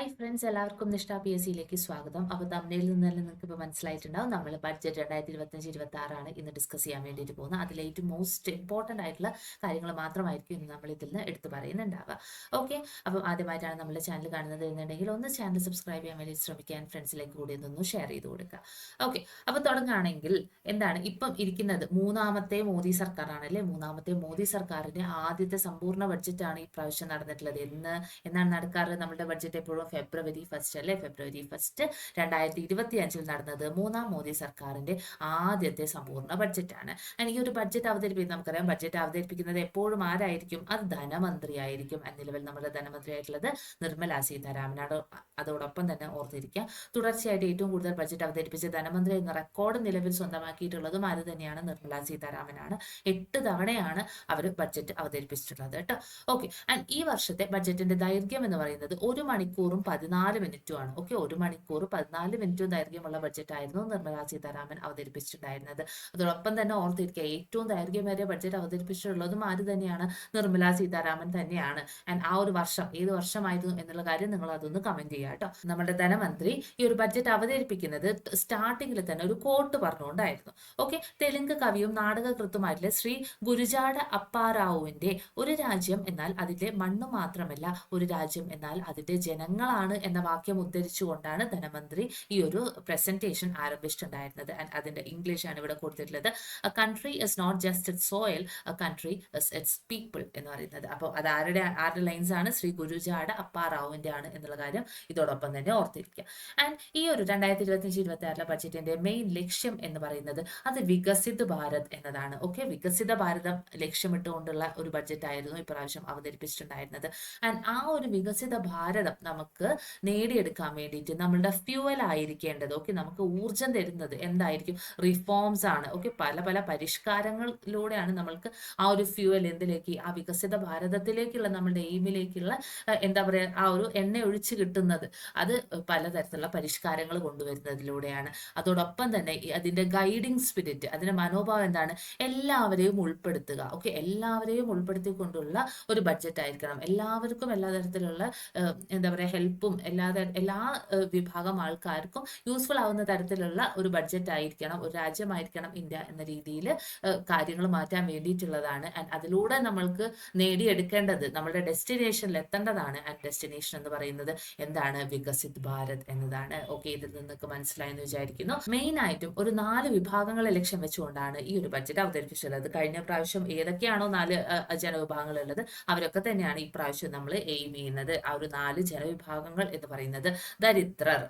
Hi friends, എല്ലാവർക്കും നിഷ്ഠ PSCയിലേക്ക് സ്വാഗതം. അപ്പോൾ തമിഴിൽ നിന്ന് തന്നെ നിങ്ങൾക്ക് ഇപ്പോൾ മനസ്സിലായിട്ടുണ്ടാവും നമ്മൾ ബഡ്ജറ്റ് 2025-26 ഇന്ന് ഡിസ്കസ് ചെയ്യാൻ വേണ്ടിയിട്ട് പോകുന്നത്. അതിൽ ഏറ്റവും മോസ്റ്റ് ഇമ്പോർട്ടൻ്റ് ആയിട്ടുള്ള കാര്യങ്ങൾ മാത്രമായിരിക്കും ഇന്ന് നമ്മൾ ഇതിൽ നിന്ന് എടുത്തു പറയുന്നുണ്ടാവുക. ഓക്കെ, അപ്പോൾ ആദ്യമായിട്ടാണ് നമ്മുടെ ചാനൽ കാണുന്നത് എന്നുണ്ടെങ്കിൽ ഒന്ന് ചാനൽ സബ്സ്ക്രൈബ് ചെയ്യാൻ വേണ്ടി ശ്രമിക്കാൻ, ഫ്രണ്ട്സിലേക്ക് കൂടി ഒന്ന് ഷെയർ ചെയ്ത് കൊടുക്കുക. ഓക്കെ, അപ്പോൾ തുടങ്ങുകയാണെങ്കിൽ എന്താണ് ഇപ്പം ഇരിക്കുന്നത്? മൂന്നാമത്തെ മോദി സർക്കാരാണ് അല്ലേ? മൂന്നാമത്തെ മോദി സർക്കാരിൻ്റെ ആദ്യത്തെ സമ്പൂർണ്ണ ബഡ്ജറ്റാണ് ഈ പ്രാവശ്യം നടന്നിട്ടുള്ളത്. എന്നാണ് നടക്കാറ്? നമ്മുടെ ബഡ്ജറ്റ് എപ്പോഴും ഫെബ്രുവരി 1 അല്ലേ? ഫെബ്രുവരി 1 2025 നടന്നത് മൂന്നാം മോദി സർക്കാരിന്റെ ആദ്യത്തെ സമ്പൂർണ്ണ ബഡ്ജറ്റാണ്. ഈ ഒരു ബഡ്ജറ്റ് അവതരിപ്പിക്കുന്നത്, നമുക്കറിയാം ബഡ്ജറ്റ് അവതരിപ്പിക്കുന്നത് എപ്പോഴും ആരായിരിക്കും? അത് ധനമന്ത്രി ആയിരിക്കും. നിലവിൽ നമ്മുടെ ധനമന്ത്രി ആയിട്ടുള്ളത് നിർമ്മല സീതാരാമനാണ്. അതോടൊപ്പം തന്നെ ഓർത്തിരിക്കുക, തുടർച്ചയായിട്ട് ഏറ്റവും കൂടുതൽ ബഡ്ജറ്റ് അവതരിപ്പിച്ച ധനമന്ത്രി എന്ന റെക്കോർഡ് നിലവിൽ സ്വന്തമാക്കിയിട്ടുള്ളതും ആര് തന്നെയാണ്? നിർമ്മല സീതാരാമനാണ്. 8 തവണയാണ് അവർ ബഡ്ജറ്റ് അവതരിപ്പിച്ചിട്ടുള്ളത് കേട്ടോ. ഓക്കെ, ആൻഡ് ഈ വർഷത്തെ ബഡ്ജറ്റിന്റെ ദൈർഘ്യം എന്ന് പറയുന്നത് 1 മണിക്കൂറും 14 മിനിറ്റുമാണ്. ഓക്കെ, 1 മണിക്കൂർ 14 മിനിറ്റും ദൈർഘ്യമുള്ള ബഡ്ജറ്റ് ആയിരുന്നു നിർമ്മല സീതാരാമൻ അവതരിപ്പിച്ചിട്ടുണ്ടായിരുന്നത്. അതോടൊപ്പം തന്നെ ഓർത്തിരിക്കുക, ഏറ്റവും ദൈർഘ്യമേറിയ ബഡ്ജറ്റ് അവതരിപ്പിച്ചിട്ടുള്ളതും ആര് തന്നെയാണ്? നിർമ്മല സീതാരാമൻ തന്നെയാണ്. ആൻഡ് ആ ഒരു വർഷം ഏത് വർഷമായിരുന്നു എന്നുള്ള കാര്യം നിങ്ങൾ അതൊന്ന് കമന്റ് ചെയ്യുക കേട്ടോ. നമ്മുടെ ധനമന്ത്രി ഈ ഒരു ബഡ്ജറ്റ് അവതരിപ്പിക്കുന്നത് സ്റ്റാർട്ടിങ്ങിൽ തന്നെ ഒരു കോട്ട് പറഞ്ഞുകൊണ്ടായിരുന്നു. ഓക്കെ, തെലുങ്ക് കവിയും നാടകകൃത്തുമായിട്ടുള്ള ശ്രീ ഗുരുജാട അപ്പാറാവുവിന്റെ ഒരു രാജ്യം എന്നാൽ അതിന്റെ മണ്ണ് മാത്രമല്ല, ഒരു രാജ്യം എന്നാൽ അതിന്റെ ജനങ്ങളാണ് എന്ന വാക്യം ഉദ്ധരിച്ചുകൊണ്ടാണ് ധനമന്ത്രി ഈ ഒരു പ്രസന്റേഷൻ ആരംഭിച്ചിട്ടുണ്ടായിരുന്നത്. ആൻഡ് അതിന്റെ ഇംഗ്ലീഷ് ആണ് ഇവിടെ കൊടുത്തിട്ടുള്ളത്. A country is not just its soil, a country is its people എന്ന് പറയുന്നത്. അപ്പോൾ അത് ആരുടെ ലൈൻസ് ആണ്? ശ്രീ ഗുരുജാട അപ്പാറാവുവിന്റെ ആണ് എന്നുള്ള കാര്യം ഇതോടൊപ്പം തന്നെ ഓർത്തിരിക്കുക. ആൻഡ് ഈ ഒരു 2025-26 ബഡ്ജറ്റിന്റെ മെയിൻ ലക്ഷ്യം എന്ന് പറയുന്നത് അത് വികസിത് ഭാരത് എന്നതാണ്. ഓക്കെ, വികസിത ഭാരതം ലക്ഷ്യമിട്ടുകൊണ്ടുള്ള ഒരു ബഡ്ജറ്റ് ആയിരുന്നു ഇപ്രാവശ്യം അവതരിപ്പിച്ചിട്ടുണ്ടായിരുന്നത്. ആൻഡ് ആ ഒരു വികസിത ഭാരതം നമുക്ക് നേടിയെടുക്കാൻ വേണ്ടിയിട്ട് നമ്മളുടെ ഫ്യൂവൽ ആയിരിക്കേണ്ടത്, ഓക്കെ, നമുക്ക് ഊർജം തരുന്നത് എന്തായിരിക്കും? റിഫോംസ് ആണ്. ഓക്കെ, പല പല പരിഷ്കാരങ്ങളിലൂടെയാണ് നമ്മൾക്ക് ആ ഒരു ഫ്യൂവൽ എന്തിലേക്ക്? ആ വികസിത ഭാരതത്തിലേക്കുള്ള നമ്മളുടെ എയിമിലേക്കുള്ള എന്താ പറയുക, ആ ഒരു എണ്ണ ഒഴിച്ച് കിട്ടുന്നത്. അത് പലതരത്തിലുള്ള പരിഷ്കാരങ്ങൾ കൊണ്ടുവരുന്നതിലൂടെയാണ്. അതോടൊപ്പം തന്നെ അതിന്റെ ഗൈഡിങ് സ്പിരിറ്റ്, അതിന്റെ മനോഭാവം എന്താണ്? എല്ലാവരെയും ഉൾപ്പെടുത്തുക. ഓക്കെ, എല്ലാവരെയും ഉൾപ്പെടുത്തിക്കൊണ്ടുള്ള ഒരു ബഡ്ജറ്റ് ആയിരിക്കണം. എല്ലാവർക്കും എല്ലാ തരത്തിലുള്ള എന്താ പറയുക ഹെൽപ്പും എല്ലാ വിഭാഗം ആൾക്കാർക്കും യൂസ്ഫുൾ ആവുന്ന തരത്തിലുള്ള ഒരു ബഡ്ജറ്റ് ആയിരിക്കണം, ഒരു രാജ്യമായിരിക്കണം ഇന്ത്യ എന്ന രീതിയിൽ കാര്യങ്ങൾ മാറ്റാൻ വേണ്ടിയിട്ടുള്ളതാണ്. ആൻഡ് അതിലൂടെ നമ്മൾക്ക് നേടിയെടുക്കേണ്ടത് നമ്മുടെ ഡെസ്റ്റിനേഷനിൽ എത്തേണ്ടതാണ്. ആൻഡ് ഡെസ്റ്റിനേഷൻ എന്ന് പറയുന്നത് എന്താണ്? വികസിത് ഭാരത് എന്നതാണ്. ഓക്കെ, ഇതിൽ നിന്നൊക്കെ മനസ്സിലായെന്ന് വിചാരിക്കുന്നു. മെയിൻ ആയിട്ടും ഒരു 4 വിഭാഗങ്ങളെ ലക്ഷ്യം വെച്ചുകൊണ്ടാണ് ഈ ഒരു ബഡ്ജറ്റ് അവതരിപ്പിച്ചിട്ടുള്ളത്. കഴിഞ്ഞ പ്രാവശ്യം ഏതൊക്കെയാണോ 4 ജനവിഭാഗങ്ങൾ ഉള്ളത് അവരൊക്കെ തന്നെയാണ് ഈ പ്രാവശ്യം നമ്മൾ എയിം ചെയ്യുന്നത്. ആ ഒരു 4 ജനവിഭാഗങ്ങൾ എന്ന് പറയുന്നത് ദരിദ്രർ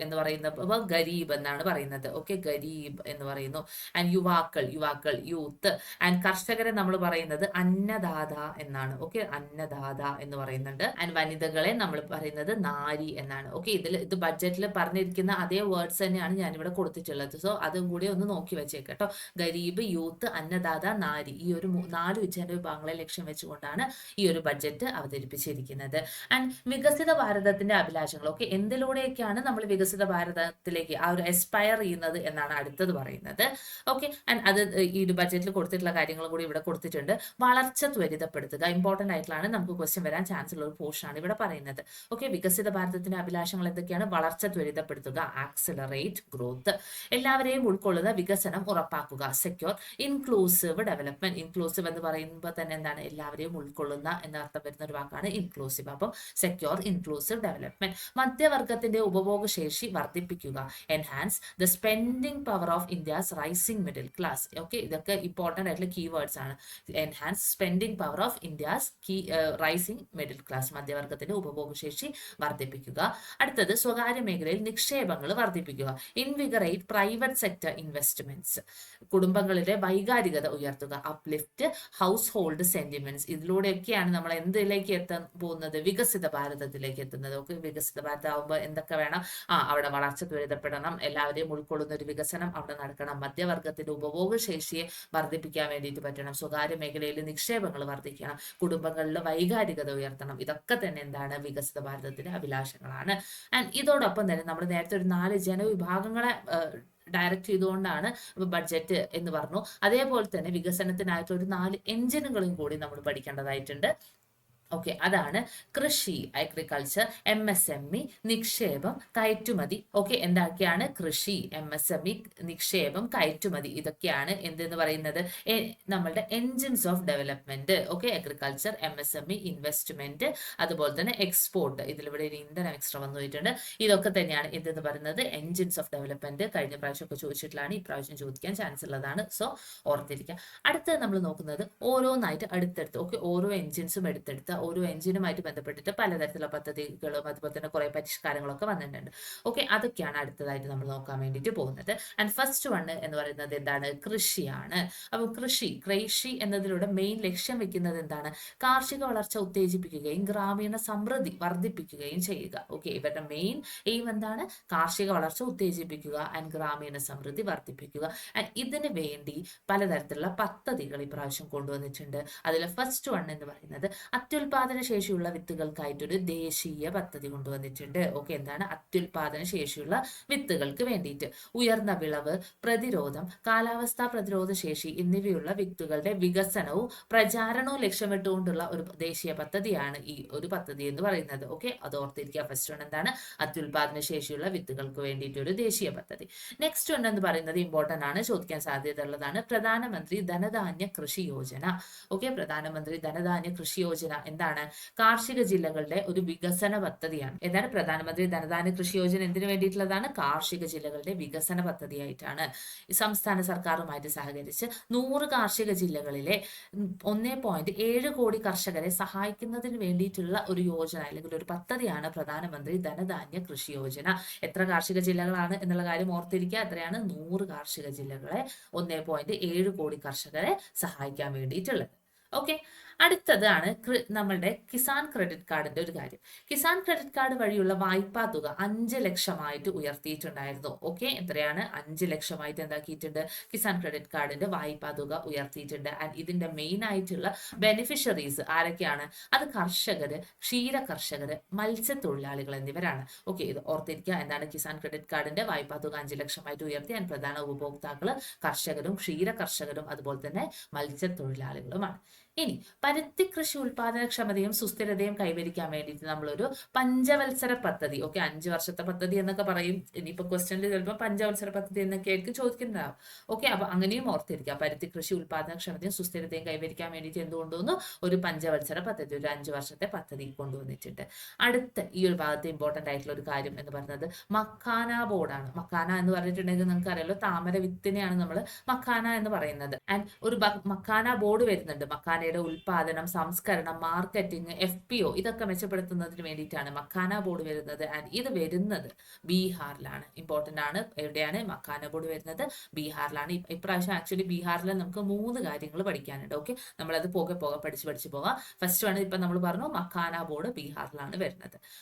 എന്ന് പറയുന്ന ഗരീബ് എന്നാണ് പറയുന്നത്. ഓക്കെ, ഗരീബ് എന്ന് പറയുന്നു. ആൻഡ് യുവാക്കൾ യൂത്ത്. ആൻഡ് കർഷകരെ നമ്മൾ പറയുന്നത് അന്നദാത എന്നാണ്. ഓക്കെ, അന്നദാത എന്ന് പറയുന്നുണ്ട്. ആൻഡ് വനിതകളെ നമ്മൾ പറയുന്നത് നാരി എന്നാണ്. ഓക്കെ, ഇത് ബഡ്ജറ്റിൽ പറഞ്ഞിരിക്കുന്ന അതേ വേർഡ്സ് തന്നെയാണ് ഞാനിവിടെ കൊടുത്തിട്ടുള്ളത്. സോ അതും കൂടി ഒന്ന് നോക്കി വെച്ചേക്കട്ടോ. ഗരീബ്, യൂത്ത്, അന്നദാത, നാരി, ഈ ഒരു 4 ജനവിഭാഗങ്ങളെ ലക്ഷ്യം വെച്ചുകൊണ്ടാണ് ഈ ഒരു ബഡ്ജറ്റ് അവതരിപ്പിച്ചിരിക്കുന്നത്. ആൻഡ് വികസിത ഭാരതത്തിന്റെ അഭിലാഷങ്ങൾ, ഓക്കെ, എന്തിലൂടെയൊക്കെയാണ് നമ്മൾ വികസിത ഭാരതത്തിലേക്ക് ആ ഒരു എസ്പയർ ചെയ്യുന്നത് എന്നാണ് അടുത്തത് പറയുന്നത്. ഓക്കെ, ആൻഡ് അത് ഈ ഒരു ബഡ്ജറ്റിൽ കൊടുത്തിട്ടുള്ള കാര്യങ്ങളും കൂടി ഇവിടെ കൊടുത്തിട്ടുണ്ട്. വളർച്ച ത്വരിതപ്പെടുത്തുക, ഇമ്പോർട്ടന്റ് ആയിട്ടുള്ളതാണ്, നമുക്ക് ക്വസ്റ്റ്യൻ വരാൻ ചാൻസ് ഉള്ള ഒരു പോർഷൻ ആണ് ഇവിടെ പറയുന്നത്. ഓക്കെ, വികസിത ഭാരതത്തിന്റെ അഭിലാഷങ്ങൾ എന്തൊക്കെയാണ്? വളർച്ച ത്വരിതപ്പെടുത്തുക, ആക്സിലറേറ്റ് ഗ്രോത്ത്, എല്ലാവരെയും ഉൾക്കൊള്ളുന്ന വികസനം ഉറപ്പാക്കുക, സെക്യൂർ ഇൻക്ലൂസീവ് ഡെവലപ്മെന്റ്. ഇൻക്ലൂസീവ് എന്ന് പറയുമ്പോൾ തന്നെ എന്താണ്? എല്ലാവരെയും ഉൾക്കൊള്ളുന്ന എന്നർത്ഥം വരുന്ന ഒരു വാക്കാണ് ഇൻക്ലൂസീവ്. അപ്പം സെക്യൂർ ഇൻക്ലൂസീവ് ഡെവലപ്മെന്റ്. മധ്യവർഗത്തിന്റെ ഉപഭോഗശേഷി വർദ്ധിപ്പിക്കുക, enhance the spending power of India's rising middle class. Okay, ഇതൊക്കെ ഇമ്പോർട്ടന്റ് ആയിട്ടുള്ള കീവേഡ്സ് ആണ്. Enhance spending power of India's rising middle class, മധ്യവർഗത്തിന്റെ ഉപഭോഗശേഷി വർദ്ധിപ്പിക്കുക. അടുത്തത് സ്വകാര്യ മേഖലയിൽ നിക്ഷേപങ്ങൾ വർദ്ധിപ്പിക്കുക, ഇൻവിഗറേറ്റ് പ്രൈവറ്റ് സെക്ടർ ഇൻവെസ്റ്റ്മെന്റ്സ്. കുടുംബങ്ങളിലെ വൈകാരികത ഉയർത്തുക, അപ്ലിഫ്റ്റ് ഹൗസ് ഹോൾഡ് സെന്റിമെന്റ്സ്. ഇതിലൂടെയൊക്കെയാണ് നമ്മൾ എന്തിലേക്ക് എത്താൻ പോകുന്നത്? വികസിത ഭാരതത്തിലേക്ക് എത്തുന്നത്. ഓക്കെ, വികസിത ഭാരതം ആകുമ്പോൾ എന്തൊക്കെ വേണം? അവിടെ വളർച്ച ത്വരിതപ്പെടണം, എല്ലാവരെയും ഉൾക്കൊള്ളുന്ന ഒരു വികസനം അവിടെ നടക്കണം, മധ്യവർഗത്തിന്റെ ഉപഭോഗശേഷിയെ വർദ്ധിപ്പിക്കാൻ വേണ്ടിയിട്ട് പറ്റണം, സ്വകാര്യ മേഖലയിൽ നിക്ഷേപങ്ങൾ വർദ്ധിക്കണം, കുടുംബങ്ങളിലെ വൈകാരികത ഉയർത്തണം. ഇതൊക്കെ തന്നെ എന്താണ്? വികസിത ഭാരതത്തിന്റെ അഭിലാഷങ്ങളാണ്. ആൻഡ് ഇതോടൊപ്പം തന്നെ നമ്മൾ നേരത്തെ ഒരു 4 ജനവിഭാഗങ്ങളെ ഡയറക്റ്റ് ചെയ്തുകൊണ്ടാണ് ബഡ്ജറ്റ് എന്ന് പറഞ്ഞു. അതേപോലെ തന്നെ വികസനത്തിനായിട്ട് ഒരു 4 എഞ്ചിനുകളും കൂടി നമ്മൾ പഠിക്കേണ്ടതായിട്ടുണ്ട്. ഓക്കെ, അതാണ് കൃഷി, അഗ്രികൾച്ചർ, MSME, നിക്ഷേപം, കയറ്റുമതി. ഓക്കെ, എന്തൊക്കെയാണ് കൃഷി, MSME, നിക്ഷേപം, കയറ്റുമതി, ഇതൊക്കെയാണ് എന്തെന്ന് പറയുന്നത് നമ്മളുടെ engines of development. Okay, agriculture, MSME, investment, അതുപോലെ തന്നെ എക്സ്പോർട്ട്. ഇതിലിവിടെ ഒരു ഇന്ധനം എക്സ്ട്രാ വന്നു പോയിട്ടുണ്ട്. ഇതൊക്കെ തന്നെയാണ് എന്തെന്ന് പറയുന്നത് എൻജിൻസ് ഓഫ് ഡെവലപ്മെന്റ്. കഴിഞ്ഞ പ്രാവശ്യമൊക്കെ ചോദിച്ചിട്ടുള്ളതാണ്, ഈ പ്രാവശ്യം ചോദിക്കാൻ ചാൻസ് ഉള്ളതാണ്. സോ ഓർത്തിരിക്കുക. അടുത്തത് നമ്മൾ നോക്കുന്നത് ഓരോന്നായിട്ട് അടുത്തെടുത്ത്, ഓക്കെ, ഓരോ എൻജിൻസും എടുത്തെടുത്ത് ഓരോ എൻജിനുമായിട്ട് ബന്ധപ്പെട്ടിട്ട് പലതരത്തിലുള്ള പദ്ധതികളും അതുപോലെ തന്നെ കുറെ പരിഷ്കാരങ്ങളൊക്കെ വന്നിട്ടുണ്ട്. ഓക്കെ, അതൊക്കെയാണ് അടുത്തതായിട്ട് നമ്മൾ നോക്കാൻ വേണ്ടിയിട്ട് പോകുന്നത്. ആൻഡ് ഫസ്റ്റ് വൺ എന്ന് പറയുന്നത് എന്താണ്, കൃഷിയാണ്. അപ്പോൾ കൃഷി എന്നതിലൂടെ മെയിൻ ലക്ഷ്യം വെക്കുന്നത് എന്താണ്, കാർഷിക വളർച്ച ഉത്തേജിപ്പിക്കുകയും ഗ്രാമീണ സമൃദ്ധി വർദ്ധിപ്പിക്കുകയും ചെയ്യുക. ഓക്കെ, ഇവരുടെ മെയിൻ എയിം എന്താണ്, കാർഷിക വളർച്ച ഉത്തേജിപ്പിക്കുക ആൻഡ് ഗ്രാമീണ സമൃദ്ധി വർദ്ധിപ്പിക്കുക. ആൻഡ് ഇതിന് വേണ്ടി പലതരത്തിലുള്ള പദ്ധതികൾ ഇപ്രാവശ്യം കൊണ്ടുവന്നിട്ടുണ്ട്. അതിൽ ഫസ്റ്റ് വൺ എന്ന് പറയുന്നത് അത്യുൽപാദന ശേഷിയുള്ള വിത്തുകൾക്കായിട്ടൊരു ദേശീയ പദ്ധതി കൊണ്ടുവന്നിട്ടുണ്ട്. ഓക്കെ, എന്താണ് അത്യുൽപാദന ശേഷിയുള്ള വിത്തുകൾക്ക് വേണ്ടിയിട്ട് ഉയർന്ന വിളവ്, പ്രതിരോധം, കാലാവസ്ഥാ പ്രതിരോധ ശേഷി എന്നിവയുള്ള വിത്തുകളുടെ വികസനവും പ്രചാരണവും ലക്ഷ്യമിട്ടുകൊണ്ടുള്ള ഒരു ദേശീയ പദ്ധതിയാണ് ഈ ഒരു പദ്ധതി എന്ന് പറയുന്നത്. ഓക്കെ, അത് ഓർത്തിരിക്കുക. ഫസ്റ്റ് വൺ എന്താണ്, അത്യുൽപാദന ശേഷിയുള്ള വിത്തുകൾക്ക് വേണ്ടിയിട്ട് ഒരു ദേശീയ പദ്ധതി. നെക്സ്റ്റ് വൺ എന്ന് പറയുന്നത് ഇമ്പോർട്ടന്റ് ആണ്, ചോദിക്കാൻ സാധ്യത ഉള്ളതാണ്, പ്രധാനമന്ത്രി ധനധാന്യ കൃഷി യോജന. ഓക്കെ, പ്രധാനമന്ത്രി ധനധാന്യ കൃഷി യോജന എന്താണ്, കാർഷിക ജില്ലകളുടെ ഒരു വികസന പദ്ധതിയാണ്. എന്താണ് പ്രധാനമന്ത്രി ധനധാന്യ കൃഷി യോജന, എന്തിനു വേണ്ടിയിട്ടുള്ളതാണ്, കാർഷിക ജില്ലകളുടെ വികസന പദ്ധതിയായിട്ടാണ്. സംസ്ഥാന സർക്കാരുമായിട്ട് സഹകരിച്ച് 100 കാർഷിക ജില്ലകളിലെ 1.7 കോടി കർഷകരെ സഹായിക്കുന്നതിന് വേണ്ടിയിട്ടുള്ള ഒരു യോജന അല്ലെങ്കിൽ ഒരു പദ്ധതിയാണ് പ്രധാനമന്ത്രി ധനധാന്യ കൃഷി യോജന. എത്ര കാർഷിക ജില്ലകളാണ് എന്നുള്ള കാര്യം ഓർത്തിരിക്കുക. എത്രയാണ്, 100 കാർഷിക ജില്ലകളെ 1.7 കോടി കർഷകരെ സഹായിക്കാൻ വേണ്ടിയിട്ടുള്ളത്. ഓക്കെ, അടുത്തതാണ് നമ്മളുടെ കിസാൻ ക്രെഡിറ്റ് കാർഡിന്റെ ഒരു കാര്യം. കിസാൻ ക്രെഡിറ്റ് കാർഡ് വഴിയുള്ള വായ്പാ തുക 5 ലക്ഷമായിട്ട് ഉയർത്തിയിട്ടുണ്ടായിരുന്നു. ഓക്കെ, എത്രയാണ്, 5 ലക്ഷമായിട്ട് എന്താക്കിയിട്ടുണ്ട്, കിസാൻ ക്രെഡിറ്റ് കാർഡിന്റെ വായ്പാ തുക ഉയർത്തിയിട്ടുണ്ട്. ആൻഡ് ഇതിന്റെ മെയിൻ ആയിട്ടുള്ള ബെനിഫിഷ്യറീസ് ആരൊക്കെയാണ്, അത് കർഷകര്, ക്ഷീര കർഷകര്, മത്സ്യത്തൊഴിലാളികൾ എന്നിവരാണ്. ഓക്കെ, ഇത് ഓർത്തിരിക്കുക. എന്താണ് കിസാൻ ക്രെഡിറ്റ് കാർഡിന്റെ വായ്പാ തുക 5 ലക്ഷമായിട്ട് ഉയർത്തി. ആൻഡ് പ്രധാന ഉപഭോക്താക്കള് കർഷകരും ക്ഷീര കർഷകരും അതുപോലെ തന്നെ മത്സ്യത്തൊഴിലാളികളുമാണ്. ഇനി പരുത്തി കൃഷി ഉൽപാദനക്ഷമതയും സുസ്ഥിരതയും കൈവരിക്കാൻ വേണ്ടിയിട്ട് നമ്മളൊരു പഞ്ചവത്സര പദ്ധതി, ഓക്കെ, 5 വർഷത്തെ പദ്ധതി എന്നൊക്കെ പറയും. ഇനിയിപ്പോ ക്വസ്റ്റനിൽ ചിലപ്പോൾ പഞ്ചവത്സര പദ്ധതി എന്നൊക്കെ ആയിരിക്കും ചോദിക്കുന്നുണ്ടാവും. ഓക്കെ, അപ്പൊ അങ്ങനെയും ഓർത്തിരിക്കുക. പരുത്തി കൃഷി ഉൽപാദനക്ഷമതയും സുസ്ഥിരതയും കൈവരിക്കാൻ വേണ്ടിയിട്ട് എന്തുകൊണ്ടുവന്നു, ഒരു പഞ്ചവത്സര പദ്ധതി, ഒരു 5 വർഷത്തെ പദ്ധതി കൊണ്ടുവന്നിട്ടുണ്ട്. അടുത്ത ഈ ഒരു ഭാഗത്ത് ഇമ്പോർട്ടന്റ് ആയിട്ടുള്ള ഒരു കാര്യം എന്ന് പറയുന്നത് മക്കാന ബോർഡാണ്. മക്കാന എന്ന് പറഞ്ഞിട്ടുണ്ടെങ്കിൽ നിങ്ങൾക്ക് അറിയാലോ, താമര വിത്തിനെയാണ് നമ്മൾ മക്കാന എന്ന് പറയുന്നത്. ആൻഡ് ഒരു മക്കാന ബോർഡ് വരുന്നുണ്ട്. മക്കാന ഉൽപാദനം, സംസ്കരണം, മാർക്കറ്റിംഗ്, FPO ഇതൊക്കെ മെച്ചപ്പെടുത്തുന്നതിന് വേണ്ടിയിട്ടാണ് മക്കാന ബോർഡ് വരുന്നത്. ആൻഡ് ഇത് വരുന്നത് ബീഹാറിലാണ്. ഇമ്പോർട്ടന്റ് ആണ്, എവിടെയാണ് മക്കാന ബോർഡ് വരുന്നത്, ബീഹാറിലാണ്. ഇപ്രാവശ്യം ആക്ച്വലി ബീഹാറിൽ നമുക്ക് 3 കാര്യങ്ങൾ പഠിക്കാനുണ്ട്. ഓക്കെ, നമ്മളത് പോകെ പഠിച്ചു പോകാം. ഫസ്റ്റ് ആണ് ഇപ്പൊ നമ്മൾ പറഞ്ഞു, മക്കാന ബോർഡ് ബീഹാറിലാണ് വരുന്നത്.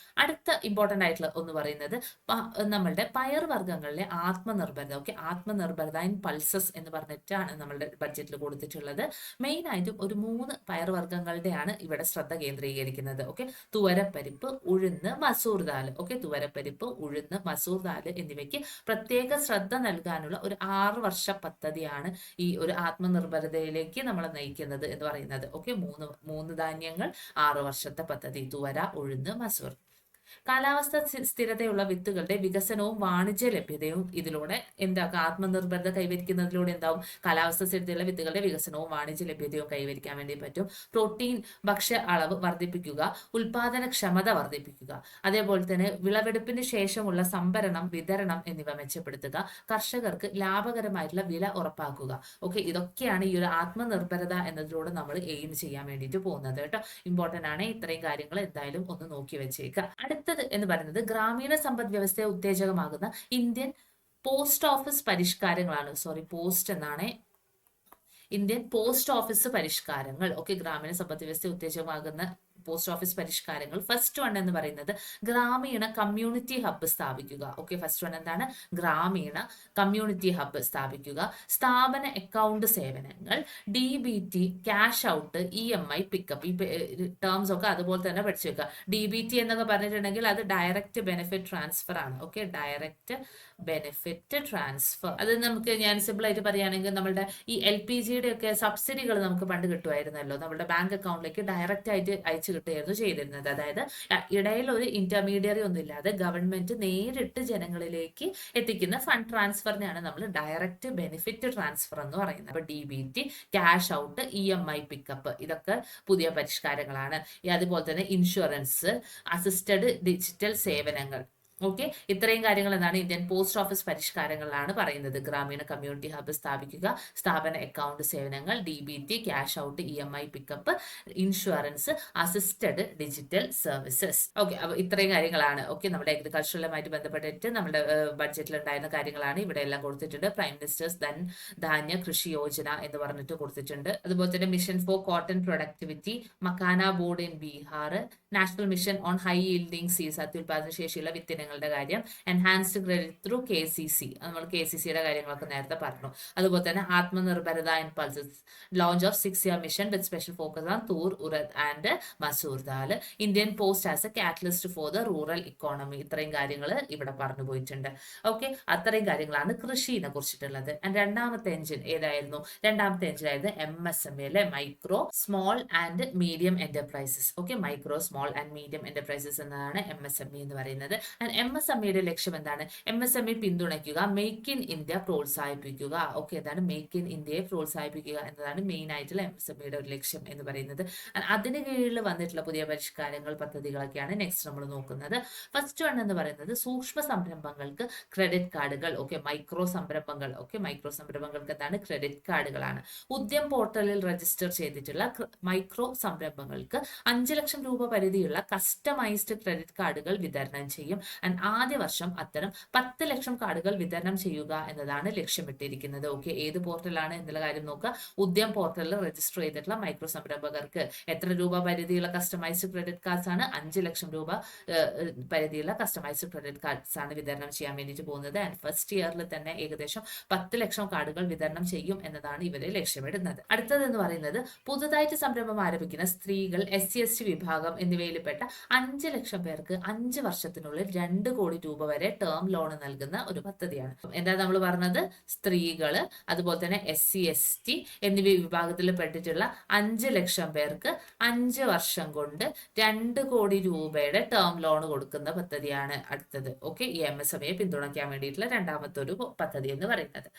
അടുത്ത ഇമ്പോർട്ടന്റ് ആയിട്ടുള്ള ഒന്ന് പറയുന്നത് നമ്മളുടെ പയർവർഗ്ഗങ്ങളിലെ ആത്മനിർഭരത. ഓക്കെ, ആത്മനിർഭരത ഇൻ പൾസസ് എന്ന് പറഞ്ഞിട്ടാണ് നമ്മളുടെ ബഡ്ജറ്റിൽ കൊടുത്തിട്ടുള്ളത്. മെയിൻ ആയിട്ടും ഒരു 3 പയർവർഗ്ഗങ്ങളുടെയാണ് ഇവിടെ ശ്രദ്ധ കേന്ദ്രീകരിക്കുന്നത്. ഓക്കെ, തുവരപ്പരിപ്പ്, ഉഴുന്ന്, മസൂർ ദാൽ. ഓക്കെ, തുവരപ്പരിപ്പ്, ഉഴുന്ന്, മസൂർ ദാൽ എന്നിവയ്ക്ക് പ്രത്യേക ശ്രദ്ധ നൽകാനുള്ള ഒരു 6 വർഷ പദ്ധതിയാണ് ഈ ഒരു ആത്മനിർഭരതയിലേക്ക് നമ്മളെ നയിക്കുന്നത് എന്ന് പറയുന്നത്. ഓക്കെ, 3 ധാന്യങ്ങൾ, 6 വർഷത്തെ പദ്ധതി, തുവര, ഉഴുന്ന്, മസൂർ. കാലാവസ്ഥ സ്ഥിരതയുള്ള വിത്തുകളുടെ വികസനവും വാണിജ്യ ലഭ്യതയും ഇതിലൂടെ എന്താക്കുക, ആത്മനിർഭരത കൈവരിക്കുന്നതിലൂടെ എന്താവും, കാലാവസ്ഥ സ്ഥിരതയുള്ള വിത്തുകളുടെ വികസനവും വാണിജ്യ ലഭ്യതയും കൈവരിക്കാൻ വേണ്ടി പറ്റും. പ്രോട്ടീൻ ഭക്ഷ്യ അളവ് വർദ്ധിപ്പിക്കുക, ഉൽപാദനക്ഷമത വർദ്ധിപ്പിക്കുക, അതേപോലെ തന്നെ വിളവെടുപ്പിന് ശേഷമുള്ള സംഭരണം, വിതരണം എന്നിവ മെച്ചപ്പെടുത്തുക, കർഷകർക്ക് ലാഭകരമായിട്ടുള്ള വില ഉറപ്പാക്കുക. ഓക്കെ, ഇതൊക്കെയാണ് ഈ ഒരു ആത്മനിർഭരത എന്നതിലൂടെ നമ്മൾ എയിം ചെയ്യാൻ വേണ്ടിയിട്ട് പോകുന്നത് കേട്ടോ. ഇമ്പോർട്ടന്റ് ആണ്. ഇത്രയും കാര്യങ്ങൾ എന്തായാലും ഒന്ന് നോക്കി വെച്ചേക്കുക. അടുത്തത് എന്ന് പറയുന്നത് ഗ്രാമീണ സമ്പദ് വ്യവസ്ഥയെ ഉത്തേജകമാകുന്ന ഇന്ത്യൻ പോസ്റ്റ് ഓഫീസ് പരിഷ്കാരങ്ങളാണ്. പോസ്റ്റ് എന്നാണ്, ഇന്ത്യൻ പോസ്റ്റ് ഓഫീസ് പരിഷ്കാരങ്ങൾ. ഓക്കെ, ഗ്രാമീണ സമ്പദ് വ്യവസ്ഥയെ ഉത്തേജകമാകുന്ന പോസ്റ്റ് ഓഫീസ് പരിഷ്കാരങ്ങൾ. ഫസ്റ്റ് വൺ എന്ന് പറയുന്നത് ഗ്രാമീണ കമ്മ്യൂണിറ്റി ഹബ്ബ് സ്ഥാപിക്കുക. ഓക്കെ, ഫസ്റ്റ് വൺ എന്താണ്, ഗ്രാമീണ കമ്മ്യൂണിറ്റി ഹബ്ബ് സ്ഥാപിക്കുക. സ്ഥാപന അക്കൗണ്ട് സേവനങ്ങൾ, DBT, cash out, EMI pickup, ഈ ടേംസ് ഒക്കെ അതുപോലെ തന്നെ പഠിച്ചു വെക്കുക. DBT എന്നൊക്കെ പറഞ്ഞിട്ടുണ്ടെങ്കിൽ അത് ഡയറക്റ്റ് ബെനിഫിറ്റ് ട്രാൻസ്ഫർ ആണ്. Okay, direct benefit transfer. അത് നമുക്ക് ഞാൻ സിമ്പിൾ ആയിട്ട് പറയുകയാണെങ്കിൽ നമ്മളുടെ ഈ LPGയുടെ ഒക്കെ സബ്സിഡികൾ നമുക്ക് പണ്ട് കിട്ടുമായിരുന്നല്ലോ, നമ്മുടെ ബാങ്ക് അക്കൗണ്ടിലേക്ക് ഡയറക്റ്റ് ആയിട്ട് അയച്ചു കിട്ടുകയായിരുന്നു ചെയ്തിരുന്നത്. അതായത് ഇടയിൽ ഒരു ഇന്റർമീഡിയറി ഒന്നും ഇല്ലാതെ ഗവൺമെന്റ് നേരിട്ട് ജനങ്ങളിലേക്ക് എത്തിക്കുന്ന ഫണ്ട് ട്രാൻസ്ഫറിനെയാണ് നമ്മൾ ഡയറക്റ്റ് ബെനിഫിറ്റ് ട്രാൻസ്ഫർ എന്ന് പറയുന്നത്. അപ്പൊ DBT, cash out, EMI pickup, ഇതൊക്കെ പുതിയ പരിഷ്കാരങ്ങളാണ്. അതുപോലെ തന്നെ ഇൻഷുറൻസ്, അസിസ്റ്റഡ് ഡിജിറ്റൽ സേവനങ്ങൾ. ഓക്കെ, ഇത്രയും കാര്യങ്ങൾ എന്താണ് ഇന്ത്യൻ പോസ്റ്റ് ഓഫീസ് പരിഷ്കാരങ്ങളിലാണ് പറയുന്നത്. ഗ്രാമീണ കമ്മ്യൂണിറ്റി ഹബ്ബ് സ്ഥാപിക്കുക, സ്ഥാപന അക്കൗണ്ട് സേവനങ്ങൾ, DBT, cash out, EMI pickup, insurance, assisted digital services. Okay, അപ്പൊ ഇത്രയും കാര്യങ്ങളാണ് ഓക്കെ നമ്മുടെ അഗ്രികൾച്ചറുമായി ബന്ധപ്പെട്ടിട്ട് നമ്മുടെ ബഡ്ജറ്റിൽ ഉണ്ടായിരുന്ന കാര്യങ്ങളാണ് ഇവിടെ എല്ലാം കൊടുത്തിട്ടുണ്ട്. പ്രൈം മിനിസ്റ്റേഴ്സ് ധാന്യ കൃഷി യോജന എന്ന് പറഞ്ഞിട്ട് കൊടുത്തിട്ടുണ്ട്. അതുപോലെ തന്നെ mission for cotton productivity, makhana board in Bihar, national mission on high yielding seeds, അത്യുൽപാദന ശേഷിയുള്ള വിത്തിനങ്ങളുടെ കാര്യം, എൻഹാൻസ്ഡ് ക്രെഡിറ്റ് ത്രൂ KCC, നമ്മൾ KCCയുടെ കാര്യങ്ങളൊക്കെ നേരത്തെ പറഞ്ഞു. അതുപോലെ തന്നെ Aatmanirbharta in pulses, launch of 6-year mission with special focus on tur, urad and masoor dal, Indian post as a catalyst for the rural economy. ഇത്രയും കാര്യങ്ങൾ ഇവിടെ പറഞ്ഞു പോയിട്ടുണ്ട്. ഓക്കെ, അത്രയും കാര്യങ്ങളാണ് കൃഷിനെ കുറിച്ചിട്ടുള്ളത്. രണ്ടാമത്തെ എഞ്ചിൻ ഏതായിരുന്നു? രണ്ടാമത്തെ എഞ്ചിൻ ആയിരുന്നു MSME അല്ലെ, micro small and medium enterprises. Okay, micro small and medium enterprises എന്നതാണ് MSME എന്ന് പറയുന്നത്. MSMEയുടെ ലക്ഷ്യം എന്താണ്? MSME പിന്തുണയ്ക്കുക, മേക്ക് ഇൻ ഇന്ത്യ പ്രോത്സാഹിപ്പിക്കുക. ഓക്കെ, എന്താണ് മേക്ക് ഇൻ ഇന്ത്യയെ പ്രോത്സാഹിപ്പിക്കുക എന്നതാണ് മെയിൻ ആയിട്ടുള്ള MSMEയുടെ ഒരു ലക്ഷ്യം എന്ന് പറയുന്നത്. അതിന് കീഴിൽ വന്നിട്ടുള്ള പുതിയ പരിഷ്കാരങ്ങൾ, പദ്ധതികളൊക്കെയാണ് നെക്സ്റ്റ് നമ്മൾ നോക്കുന്നത്. ഫസ്റ്റ് വൺ എന്ന് പറയുന്നത് സൂക്ഷ്മ സംരംഭങ്ങൾക്ക് ക്രെഡിറ്റ് കാർഡുകൾ. ഓക്കെ, മൈക്രോ സംരംഭങ്ങൾ. ഓക്കെ, മൈക്രോ സംരംഭങ്ങൾക്ക് എന്താണ്? ക്രെഡിറ്റ് കാർഡുകളാണ്. ഉദ്യം പോർട്ടലിൽ രജിസ്റ്റർ ചെയ്തിട്ടുള്ള മൈക്രോ സംരംഭങ്ങൾക്ക് 5 ലക്ഷം രൂപ പരിധിയുള്ള കസ്റ്റമൈസ്ഡ് ക്രെഡിറ്റ് കാർഡുകൾ വിതരണം ചെയ്യും. ആദ്യ വർഷം അത്തരം 10 ലക്ഷം കാർഡുകൾ വിതരണം ചെയ്യുക എന്നതാണ് ലക്ഷ്യമിട്ടിരിക്കുന്നത്. ഓക്കെ, ഏത് പോർട്ടലാണ് എന്നുള്ള കാര്യം നോക്കുക. ഉദ്യം പോർട്ടലിൽ രജിസ്റ്റർ ചെയ്തിട്ടുള്ള മൈക്രോ സംരംഭകർക്ക് എത്ര രൂപ പരിധിയുള്ള കസ്റ്റമൈസ്ഡ് ക്രെഡിറ്റ് കാർഡ്സ് ആണ്? 5 ലക്ഷം രൂപ പരിധിയുള്ള കസ്റ്റമൈസ്ഡ് ക്രെഡിറ്റ് കാർഡ്സ് ആണ് വിതരണം ചെയ്യാൻ വേണ്ടിയിട്ട് പോകുന്നത്. ഫസ്റ്റ് ഇയറിൽ തന്നെ ഏകദേശം 10 ലക്ഷം കാർഡുകൾ വിതരണം ചെയ്യും എന്നതാണ് ഇവരെ ലക്ഷ്യമിടുന്നത്. അടുത്തതെന്ന് പറയുന്നത് പുതുതായിട്ട് സംരംഭം ആരംഭിക്കുന്ന സ്ത്രീകൾ, SC/ST വിഭാഗം എന്നിവയിൽപ്പെട്ട 5 ലക്ഷം പേർക്ക് 5 വർഷത്തിനുള്ളിൽ 2 കോടി രൂപ വരെ ടേം ലോൺ നൽകുന്ന ഒരു പദ്ധതിയാണ്. എന്താ നമ്മൾ പറഞ്ഞത്? സ്ത്രീകള്, അതുപോലെ തന്നെ SC/ST എന്നിവ വിഭാഗത്തിൽ പെട്ടിട്ടുള്ള 5 ലക്ഷം പേർക്ക് 5 വർഷം കൊണ്ട് 2 കോടി രൂപയുടെ ടേം ലോൺ കൊടുക്കുന്ന പദ്ധതിയാണ് അടുത്തത്. ഓക്കെ, ഈ MSMEയെ പിന്തുണയ്ക്കാൻ വേണ്ടിയിട്ടുള്ള രണ്ടാമത്തെ ഒരു പദ്ധതി എന്ന് പറയുന്നത്.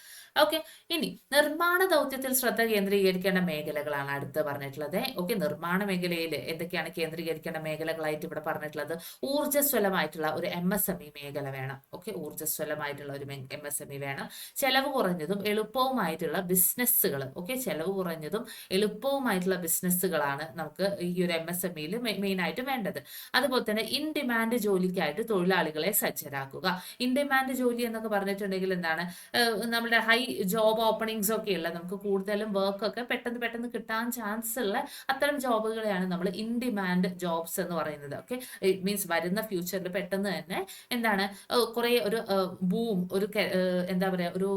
ഓക്കെ, ഇനി നിർമ്മാണ ദൗത്യത്തിൽ ശ്രദ്ധ കേന്ദ്രീകരിക്കേണ്ട മേഖലകളാണ് അടുത്ത് പറഞ്ഞിട്ടുള്ളത്. ഓക്കെ, നിർമ്മാണ മേഖലയിൽ എന്തൊക്കെയാണ് കേന്ദ്രീകരിക്കേണ്ട മേഖലകളായിട്ട് ഇവിടെ പറഞ്ഞിട്ടുള്ളത്? ഊർജ്ജസ്വലമായിട്ടുള്ള ഒരു MSME മേഖല വേണം. ഓക്കെ, ഊർജ്ജസ്വലമായിട്ടുള്ള ഒരു MSME വേണം. ചെലവ് കുറഞ്ഞതും എളുപ്പവുമായിട്ടുള്ള ബിസിനസ്സുകൾ. ഓക്കെ, ചെലവ് കുറഞ്ഞതും എളുപ്പവുമായിട്ടുള്ള ബിസിനസ്സുകളാണ് നമുക്ക് ഈ ഒരു MSMEയിൽ മെയിൻ ആയിട്ട് വേണ്ടത്. അതുപോലെ തന്നെ ഇൻ ഡിമാൻഡ് ജോലിക്കായിട്ട് തൊഴിലാളികളെ സജ്ജരാക്കുക. ഇൻ ഡിമാൻഡ് ജോലി എന്നൊക്കെ പറഞ്ഞിട്ടുണ്ടെങ്കിൽ എന്താണ്? നമ്മുടെ ഹൈ ജോബ് ഓപ്പണിങ്സ് ഒക്കെ ഉള്ള, നമുക്ക് കൂടുതലും വർക്ക് ഒക്കെ പെട്ടെന്ന് കിട്ടാൻ ചാൻസ് ഉള്ള അത്തരം ജോബുകളെയാണ് നമ്മൾ ഇൻ ഡിമാൻഡ് ജോബ്സ് എന്ന് പറയുന്നത്. ഓക്കെ, ഇറ്റ് മീൻസ് വരുന്ന ഫ്യൂച്ചറിൽ പെട്ടെന്ന് തന്നെ എന്താണ് കുറെ ഒരു ബൂം, ഒരു എന്താ പറയാ, ഒരു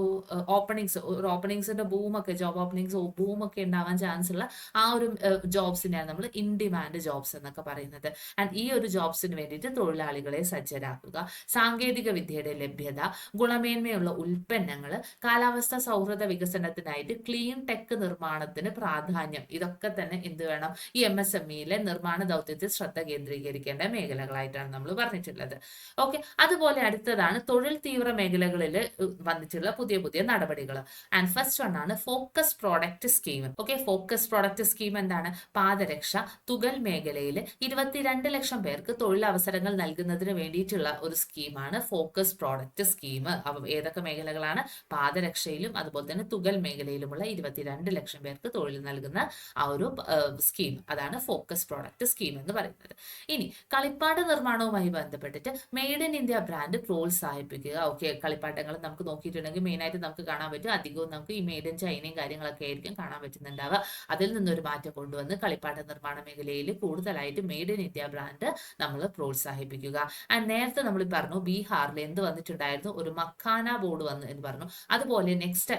ഓപ്പണിങ്സിന്റെ ബൂമൊക്കെ, ജോബ് ഓപ്പണിങ്സ് ബൂമൊക്കെ ഉണ്ടാവാൻ ചാൻസ് ഉള്ള ആ ഒരു ജോബ്സിനെയാണ് നമ്മൾ ഇൻ ഡിമാൻഡ് ജോബ്സ് എന്നൊക്കെ പറയുന്നത്. ആൻഡ് ഈ ഒരു ജോബ്സിന് വേണ്ടിയിട്ട് തൊഴിലാളികളെ സജ്ജരാക്കുക. സാങ്കേതിക വിദ്യയുടെ ലഭ്യത, ഗുണമേന്മയുള്ള ഉൽപ്പന്നങ്ങൾ, കാലാവസ്ഥ സൗഹൃദ വികസനത്തിനായിട്ട് ക്ലീൻ ടെക് നിർമ്മാണത്തിന് പ്രാധാന്യം, ഇതൊക്കെ തന്നെ എന്ത് വേണം? ഈ MSMEയിലെ നിർമ്മാണ ദൗത്യത്തിൽ ശ്രദ്ധ കേന്ദ്രീകരിക്കേണ്ട മേഖലകളായിട്ടാണ് നമ്മൾ പറഞ്ഞിട്ടുള്ളത്. ഓക്കെ, അതുപോലെ അടുത്തതാണ് തൊഴിൽ തീവ്ര മേഖലകളിൽ വന്നിട്ടുള്ള പുതിയ നടപടികൾ. ആൻഡ് ഫസ്റ്റ് വൺ ആണ് focus product scheme. Okay, focus product scheme എന്താണ്? പാദരക്ഷ, തുകൽ മേഖലയിൽ 22 ലക്ഷം പേർക്ക് തൊഴിലവസരങ്ങൾ നൽകുന്നതിന് വേണ്ടിയിട്ടുള്ള ഒരു സ്കീമാണ് ഫോക്കസ് പ്രോഡക്റ്റ് സ്കീം. അപ്പം ഏതൊക്കെ മേഖലകളാണ്? പാദരക്ഷയിലും അതുപോലെ തന്നെ തുകൽ മേഖലയിലുമുള്ള 22 ലക്ഷം പേർക്ക് തൊഴിൽ നൽകുന്ന ആ ഒരു സ്കീം, അതാണ് ഫോക്കസ് പ്രോഡക്റ്റ് സ്കീം എന്ന് പറയുന്നത്. ഇനി കളിപ്പാട്ട നിർമ്മാണവുമായി ബന്ധപ്പെട്ടിട്ട് മെയ്ഡ് ഇൻ ഇന്ത്യ ബ്രാൻഡ് പ്രോത്സാഹിപ്പിക്കുക. ഓക്കെ, കളിപ്പാട്ടങ്ങൾ നമുക്ക് നോക്കിയിട്ടുണ്ടെങ്കിൽ മെയിൻ ആയിട്ട് നമുക്ക് കാണാൻ പറ്റും, അധികവും നമുക്ക് ഈ മെയ്ഡ് ഇൻ ചൈനയും കാര്യങ്ങളൊക്കെ ആയിരിക്കും കാണാൻ പറ്റുന്നുണ്ടാവുക. അതിൽ നിന്നൊരു മാറ്റം കൊണ്ടുവന്ന് കളിപ്പാട്ട നിർമ്മാണ മേഖലയിൽ കൂടുതലായിട്ട് മെയ്ഡ് ഇൻ ഇന്ത്യ ബ്രാൻഡ് നമ്മൾ പ്രോത്സാഹിപ്പിക്കുക. ആൻഡ് നേരത്തെ നമ്മൾ പറഞ്ഞു ബീഹാറിൽ എന്ത് വന്നിട്ടുണ്ടായിരുന്നു? ഒരു മക്കാന ബോർഡ് വന്നു എന്ന് പറഞ്ഞു. അതുപോലെ നെക്സ്റ്റ്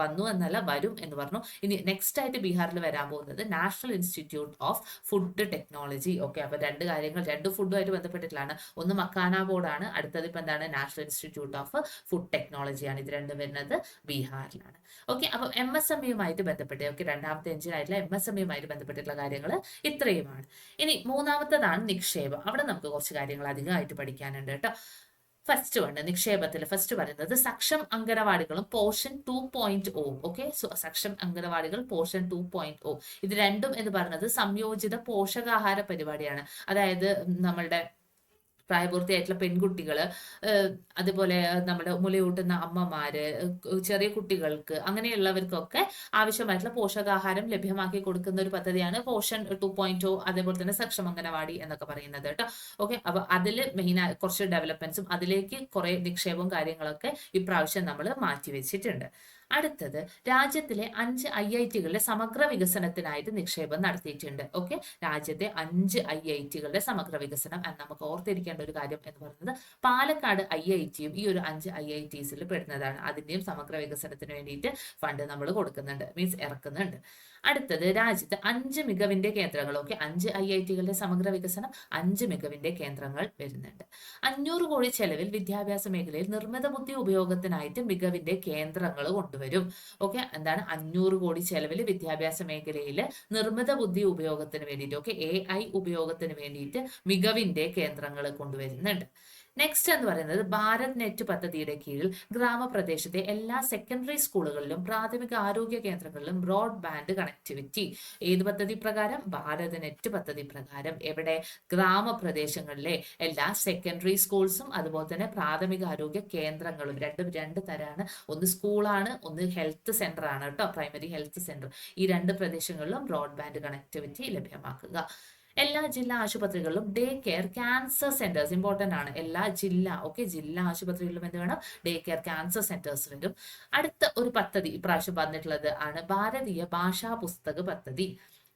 വന്നു എന്നല്ല, വരും എന്ന് പറഞ്ഞു. ഇനി നെക്സ്റ്റ് ആയിട്ട് ബീഹാറിൽ വരാൻ പോകുന്നത് national institute of food technology. Okay, അപ്പൊ രണ്ട് കാര്യങ്ങൾ, രണ്ട് ഫുഡുമായിട്ട് ബന്ധപ്പെട്ടിട്ടുള്ളതാണ്. ഒന്ന് മക്കാന തെലങ്കാന ബോർഡാണ്. അടുത്തത് ഇപ്പൊ എന്താണ്, നാഷണൽ ഇൻസ്റ്റിറ്റ്യൂട്ട് ഓഫ് ഫുഡ് ടെക്നോളജിയാണ്. ഇത് രണ്ടും വരുന്നത് ബീഹാറിലാണ്. ഓക്കെ, അപ്പൊ MSMEയുമായിട്ട് ബന്ധപ്പെട്ട്, ഓക്കെ, രണ്ടാമത്തെ എഞ്ചിനായിട്ടുള്ള MSMEയുമായിട്ട് ബന്ധപ്പെട്ടിട്ടുള്ള കാര്യങ്ങൾ ഇത്രയുമാണ്. ഇനി മൂന്നാമത്തതാണ് നിക്ഷേപം. അവിടെ നമുക്ക് കുറച്ച് കാര്യങ്ങൾ അധികമായിട്ട് പഠിക്കാനുണ്ട് കേട്ടോ. ഫസ്റ്റ് ഉണ്ട് നിക്ഷേപത്തിൽ. ഫസ്റ്റ് പറയുന്നത് സക്ഷം അംഗനവാടികളും പോർഷൻ 2.0. ഓക്കെ, സക്ഷം അംഗനവാടികൾ പോർഷൻ 2.0. ഇത് രണ്ടും എന്ന് പറയുന്നത് സംയോജിത പോഷകാഹാര പരിപാടിയാണ്. അതായത് നമ്മളുടെ പ്രായപൂർത്തിയായിട്ടുള്ള പെൺകുട്ടികള്, അതുപോലെ നമ്മുടെ മുലയൂട്ടുന്ന അമ്മമാര്, ചെറിയ കുട്ടികൾക്ക്, അങ്ങനെയുള്ളവർക്കൊക്കെ ആവശ്യമായിട്ടുള്ള പോഷകാഹാരം ലഭ്യമാക്കി കൊടുക്കുന്ന ഒരു പദ്ധതിയാണ് പോഷൻ 2.0, അതേപോലെ തന്നെ സക്ഷം അംഗനവാടി എന്നൊക്കെ പറയുന്നത് കേട്ടോ. ഓക്കെ, അപ്പൊ അതിൽ മെയിൻ കുറച്ച് ഡെവലപ്മെന്റ്സും അതിലേക്ക് കുറെ നിക്ഷേപവും കാര്യങ്ങളൊക്കെ ഇപ്രാവശ്യം നമ്മൾ മാറ്റിവെച്ചിട്ടുണ്ട്. അടുത്തത് രാജ്യത്തിലെ 5 IITകളുടെ സമഗ്ര വികസനത്തിനായിട്ട് നിക്ഷേപം നടത്തിയിട്ടുണ്ട്. ഓക്കെ, രാജ്യത്തെ 5 IITകളുടെ സമഗ്ര വികസനം. നമുക്ക് ഓർത്തിരിക്കേണ്ട ഒരു കാര്യം എന്ന് പറയുന്നത് പാലക്കാട് IITയും ഈ ഒരു 5 IITസിൽ പെടുന്നതാണ്. അതിന്റെയും സമഗ്ര വികസനത്തിന് വേണ്ടിയിട്ട് ഫണ്ട് നമ്മൾ കൊടുക്കുന്നുണ്ട്, മീൻസ് ഇറക്കുന്നുണ്ട്. അടുത്തത് രാജ്യത്ത് 5 മികവിന്റെ കേന്ദ്രങ്ങൾ. ഓക്കെ, 5 IITകളുടെ സമഗ്ര വികസനം, 5 മികവിന്റെ കേന്ദ്രങ്ങൾ വരുന്നുണ്ട്. 500 കോടി ചെലവിൽ വിദ്യാഭ്യാസ മേഖലയിൽ നിർമ്മിത ബുദ്ധി ഉപയോഗത്തിനായിട്ട് മികവിന്റെ കേന്ദ്രങ്ങൾ കൊണ്ടുവരും. ഓക്കെ, എന്താണ് 500 കോടി ചെലവിൽ വിദ്യാഭ്യാസ മേഖലയിൽ നിർമ്മിത ബുദ്ധി ഉപയോഗത്തിന് വേണ്ടിയിട്ട്, ഓക്കെ, AI ഉപയോഗത്തിന് വേണ്ടിയിട്ട് മികവിന്റെ കേന്ദ്രങ്ങൾ കൊണ്ടുവരുന്നുണ്ട്. നെക്സ്റ്റ് എന്ന് പറയുന്നത് ഭാരത് നെറ്റ് പദ്ധതിയുടെ കീഴിൽ ഗ്രാമപ്രദേശത്തെ എല്ലാ സെക്കൻഡറി സ്കൂളുകളിലും പ്രാഥമിക ആരോഗ്യ കേന്ദ്രങ്ങളിലും ബ്രോഡ്ബാൻഡ് കണക്ടിവിറ്റി. ഏത് പദ്ധതി പ്രകാരം? ഭാരത് നെറ്റ് പദ്ധതി പ്രകാരം. എവിടെ? ഗ്രാമപ്രദേശങ്ങളിലെ എല്ലാ സെക്കൻഡറി സ്കൂൾസും അതുപോലെ തന്നെ പ്രാഥമിക ആരോഗ്യ കേന്ദ്രങ്ങളും. രണ്ടും രണ്ട് തരാണ്. ഒന്ന് സ്കൂളാണ്, ഒന്ന് ഹെൽത്ത് സെന്റർ ആണ് കേട്ടോ, പ്രൈമറി ഹെൽത്ത് സെന്റർ. ഈ രണ്ട് പ്രദേശങ്ങളിലും ബ്രോഡ്ബാൻഡ് കണക്ടിവിറ്റി ലഭ്യമാക്കുക. എല്ലാ ജില്ലാ ആശുപത്രികളിലും day care cancer centres important ആണ്. എല്ലാ ജില്ലാ ആശുപത്രികളിലും എന്ത് വേണം? ഡേ കെയർ ക്യാൻസർ സെന്റേഴ്സ് വരും. അടുത്ത ഒരു പദ്ധതി ഇപ്രാവശ്യം വന്നിട്ടുള്ളത് ആണ് ഭാരതീയ ഭാഷാ പുസ്തക പദ്ധതി.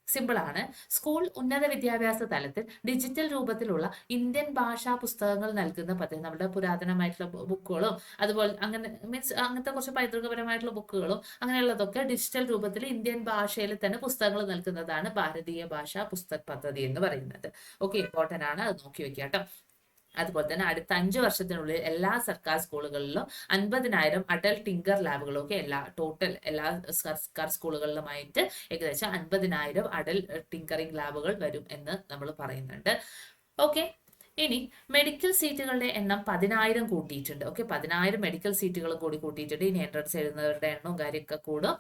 സിമ്പിൾ ആണ്. സ്കൂൾ ഉന്നത വിദ്യാഭ്യാസ തലത്തിൽ ഡിജിറ്റൽ രൂപത്തിലുള്ള ഇന്ത്യൻ ഭാഷാ പുസ്തകങ്ങൾ നൽകുന്ന പദ്ധതി. നമ്മുടെ പുരാതനമായിട്ടുള്ള ബുക്കുകളും അതുപോലെ അങ്ങനെ മീൻസ് അങ്ങനത്തെ കുറച്ച് പൈതൃകപരമായിട്ടുള്ള ബുക്കുകളും അങ്ങനെയുള്ളതൊക്കെ ഡിജിറ്റൽ രൂപത്തിൽ ഇന്ത്യൻ ഭാഷയിൽ തന്നെ പുസ്തകങ്ങൾ നൽകുന്നതാണ് ഭാരതീയ ഭാഷാ പുസ്തക പദ്ധതി എന്ന് പറയുന്നത്. ഓക്കെ, ഇമ്പോർട്ടന്റ് ആണ്, അത് നോക്കി വെക്കാം കേട്ടോ. അതുപോലെ തന്നെ അടുത്ത 5 വർഷത്തിനുള്ളിൽ എല്ലാ സർക്കാർ സ്കൂളുകളിലും 50,000 അഡൽ ടിങ്കർ ലാബുകളൊക്കെ എല്ലാ സർക്കാർ സ്കൂളുകളിലുമായിട്ട് ഏകദേശം 50,000 അഡൽ ടിങ്കറിംഗ് ലാബുകൾ വരും എന്ന് നമ്മൾ പറയുന്നുണ്ട്. ഓക്കെ, ഇനി മെഡിക്കൽ സീറ്റുകളുടെ എണ്ണം 10,000 കൂട്ടിയിട്ടുണ്ട്. ഓക്കെ, 10,000 മെഡിക്കൽ സീറ്റുകൾ കൂടി കൂട്ടിയിട്ടുണ്ട്. ഇനി എൻട്രൻസ് എഴുതുന്നവരുടെ എണ്ണവും കാര്യമൊക്കെ കൂടും.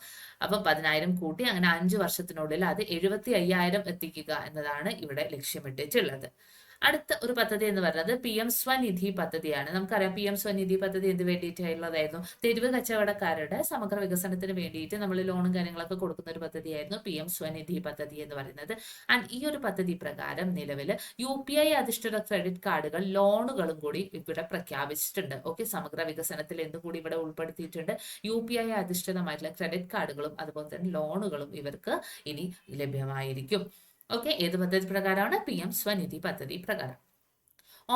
അപ്പം 10,000 കൂട്ടി, അങ്ങനെ 5 വർഷത്തിനുള്ളിൽ അത് 75,000 എത്തിക്കുക എന്നതാണ് ഇവിടെ ലക്ഷ്യമിട്ടിട്ടുള്ളത്. അടുത്ത ഒരു പദ്ധതി എന്ന് പറയുന്നത് PM സ്വനിധി പദ്ധതിയാണ്. നമുക്കറിയാം PM സ്വനിധി പദ്ധതി എന്ത് വേണ്ടിയിട്ടുള്ളതായിരുന്നു? തെരുവ് കച്ചവടക്കാരുടെ സമഗ്ര വികസനത്തിന് വേണ്ടിയിട്ട് നമ്മൾ ലോണും കാര്യങ്ങളൊക്കെ കൊടുക്കുന്ന ഒരു പദ്ധതിയായിരുന്നു PM സ്വനിധി പദ്ധതി എന്ന് പറയുന്നത്. ആൻഡ് ഈ ഒരു പദ്ധതി പ്രകാരം നിലവിൽ UPI അധിഷ്ഠിത ക്രെഡിറ്റ് കാർഡുകൾ ലോണുകളും കൂടി ഇവിടെ പ്രഖ്യാപിച്ചിട്ടുണ്ട്. ഓക്കെ, സമഗ്ര വികസനത്തിൽ എന്തുകൂടി ഇവിടെ ഉൾപ്പെടുത്തിയിട്ടുണ്ട്? UPI അധിഷ്ഠിതമായിട്ടുള്ള ക്രെഡിറ്റ് കാർഡുകളും അതുപോലെ തന്നെ ലോണുകളും ഇവർക്ക് ഇനി ലഭ്യമായിരിക്കും. ഓക്കെ, ഏത് പദ്ധതി പ്രകാരമാണ്? PM സ്വനിധി പദ്ധതി പ്രകാരം.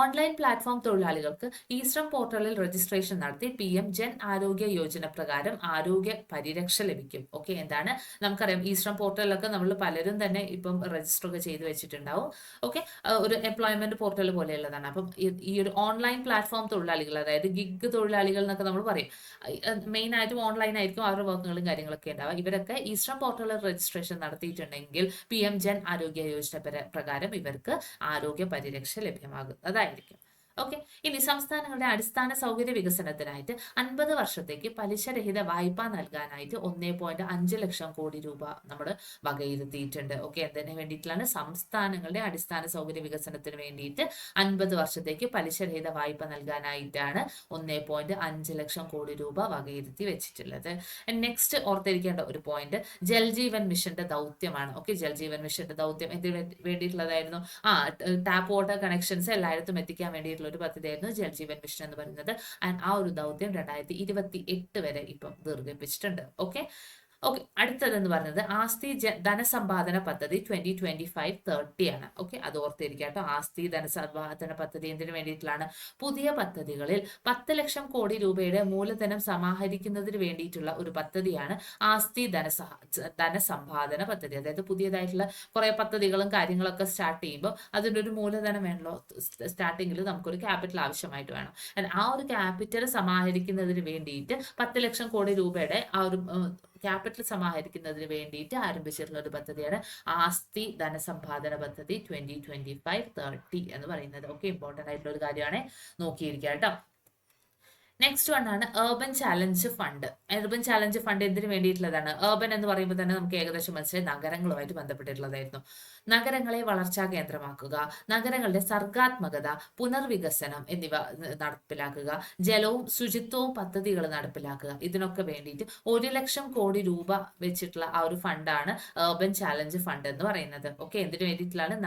ഓൺലൈൻ പ്ലാറ്റ്ഫോം തൊഴിലാളികൾക്ക് ഈശ്രം പോർട്ടലിൽ രജിസ്ട്രേഷൻ നടത്തി PM ജൻ ആരോഗ്യ യോജന പ്രകാരം ആരോഗ്യ പരിരക്ഷ ലഭിക്കും. ഓക്കെ, എന്താണ്? നമുക്കറിയാം ഈശ്രം പോർട്ടലിലൊക്കെ നമ്മൾ പലരും തന്നെ ഇപ്പം രജിസ്റ്റർ ഒക്കെ ചെയ്ത് വെച്ചിട്ടുണ്ടാവും. ഓക്കെ, ഒരു എംപ്ലോയ്മെന്റ് പോർട്ടൽ പോലെയുള്ളതാണ്. അപ്പം ഈ ഒരു ഓൺലൈൻ പ്ലാറ്റ്ഫോം തൊഴിലാളികൾ, അതായത് ഗിഗ് തൊഴിലാളികൾ എന്നൊക്കെ നമ്മൾ പറയും, മെയിൻ ആയിട്ടും ഓൺലൈൻ ആയിരിക്കും അവരുടെ വർക്കുകളും കാര്യങ്ങളൊക്കെ ഉണ്ടാവുക. ഇവരൊക്കെ ഈശ്രം പോർട്ടലിൽ രജിസ്ട്രേഷൻ നടത്തിയിട്ടുണ്ടെങ്കിൽ PM ജൻ ആരോഗ്യ യോജന പ്രകാരം ഇവർക്ക് ആരോഗ്യ പരിരക്ഷ ലഭ്യമാകുന്നത് ആയിരിക്കും. ഓക്കെ, ഇനി സംസ്ഥാനങ്ങളുടെ അടിസ്ഥാന സൗകര്യ വികസനത്തിനായിട്ട് 50 വർഷത്തേക്ക് പലിശരഹിത വായ്പ നൽകാനായിട്ട് 1.5 ലക്ഷം കോടി രൂപ നമ്മൾ വകയിരുത്തിയിട്ടുണ്ട്. ഓക്കെ, എന്തിനു വേണ്ടിയിട്ടാണ്? സംസ്ഥാനങ്ങളുടെ അടിസ്ഥാന സൗകര്യ വികസനത്തിന് വേണ്ടിയിട്ട് 50 വർഷത്തേക്ക് പലിശരഹിത വായ്പ നൽകാനായിട്ടാണ് 1.5 ലക്ഷം കോടി രൂപ വകയിരുത്തി വെച്ചിട്ടുള്ളത്. നെക്സ്റ്റ് ഓർത്തിരിക്കേണ്ട ഒരു പോയിന്റ് ജൽജീവൻ മിഷന്റെ ദൗത്യമാണ്. ഓക്കെ, ജൽജീവൻ മിഷന്റെ ദൗത്യം എന്തിനു വേണ്ടിയിട്ടുള്ളതായിരുന്നു? ടാപ്പ് വാട്ടർ കണക്ഷൻസ് എല്ലായിടത്തും എത്തിക്കാൻ വേണ്ടിയിട്ടുള്ള ഒരു പദ്ധതിയായിരുന്നു ജൽജീവൻ മിഷൻ എന്ന് പറയുന്നത്. ആൻഡ് ആ ഒരു ദൗത്യം 2028 വരെ ഇപ്പം ദീർഘിപ്പിച്ചിട്ടുണ്ട്. ഓക്കെ, ഓക്കെ, അടുത്തതെന്ന് പറയുന്നത് ആസ്തി ധനസമ്പാദന പദ്ധതി 2025-30 ആണ്. ഓക്കെ, അത് ഓർത്തിരിക്കുക കേട്ടോ. ആസ്തി ധനസമ്പാദന പദ്ധതി എന്തിനു വേണ്ടിയിട്ടുള്ളതാണ്? പുതിയ പദ്ധതികളിൽ 10 ലക്ഷം കോടി രൂപയുടെ മൂലധനം സമാഹരിക്കുന്നതിന് വേണ്ടിയിട്ടുള്ള ഒരു പദ്ധതിയാണ് ആസ്തി ധനസമ്പാദന പദ്ധതി. അതായത് പുതിയതായിട്ടുള്ള കുറെ പദ്ധതികളും കാര്യങ്ങളൊക്കെ സ്റ്റാർട്ട് ചെയ്യുമ്പോൾ അതിൻ്റെ ഒരു മൂലധനം വേണമല്ലോ. സ്റ്റാർട്ടിങ്ങിൽ നമുക്കൊരു ക്യാപിറ്റൽ ആവശ്യമായിട്ട് വേണം. ആ ഒരു ക്യാപിറ്റൽ സമാഹരിക്കുന്നതിന് വേണ്ടിയിട്ട് 10 ലക്ഷം കോടി രൂപയുടെ ആ ഒരു ക്യാപിറ്റൽ സമാഹരിക്കുന്നതിന് വേണ്ടിയിട്ട് ആരംഭിച്ചിട്ടുള്ള ഒരു പദ്ധതിയാണ് ആസ്തി ധനസമ്പാദന പദ്ധതി 2025-30 എന്ന് പറയുന്നത്. ഓക്കെ, ഇമ്പോർട്ടൻ്റ് ആയിട്ടുള്ള ഒരു കാര്യമാണ്, നോക്കിയിരിക്കുക കേട്ടോ. നെക്സ്റ്റ് വൺ ആണ് urban challenge fund. Urban challenge fund എന്തിനു വേണ്ടിയിട്ടുള്ളതാണ്? ഏർബൻ എന്ന് പറയുമ്പോൾ തന്നെ നമുക്ക് ഏകദേശം മനസ്സിലായി നഗരങ്ങളുമായിട്ട് ബന്ധപ്പെട്ടിട്ടുള്ളതായിരുന്നു. നഗരങ്ങളെ വളർച്ചാ കേന്ദ്രമാക്കുക, നഗരങ്ങളുടെ സർഗാത്മകത, പുനർവികസനം എന്നിവ നടപ്പിലാക്കുക, ജലവും ശുചിത്വവും പദ്ധതികൾ നടപ്പിലാക്കുക. ഇതിനൊക്കെ വേണ്ടിയിട്ട് 1 ലക്ഷം കോടി രൂപ വെച്ചിട്ടുള്ള ആ ഒരു ഫണ്ടാണ് ഏർബൻ ചാലഞ്ച് ഫണ്ട് എന്ന് പറയുന്നത്. ഓക്കെ, എന്തിനു വേണ്ടിയിട്ടുള്ളതാണ്?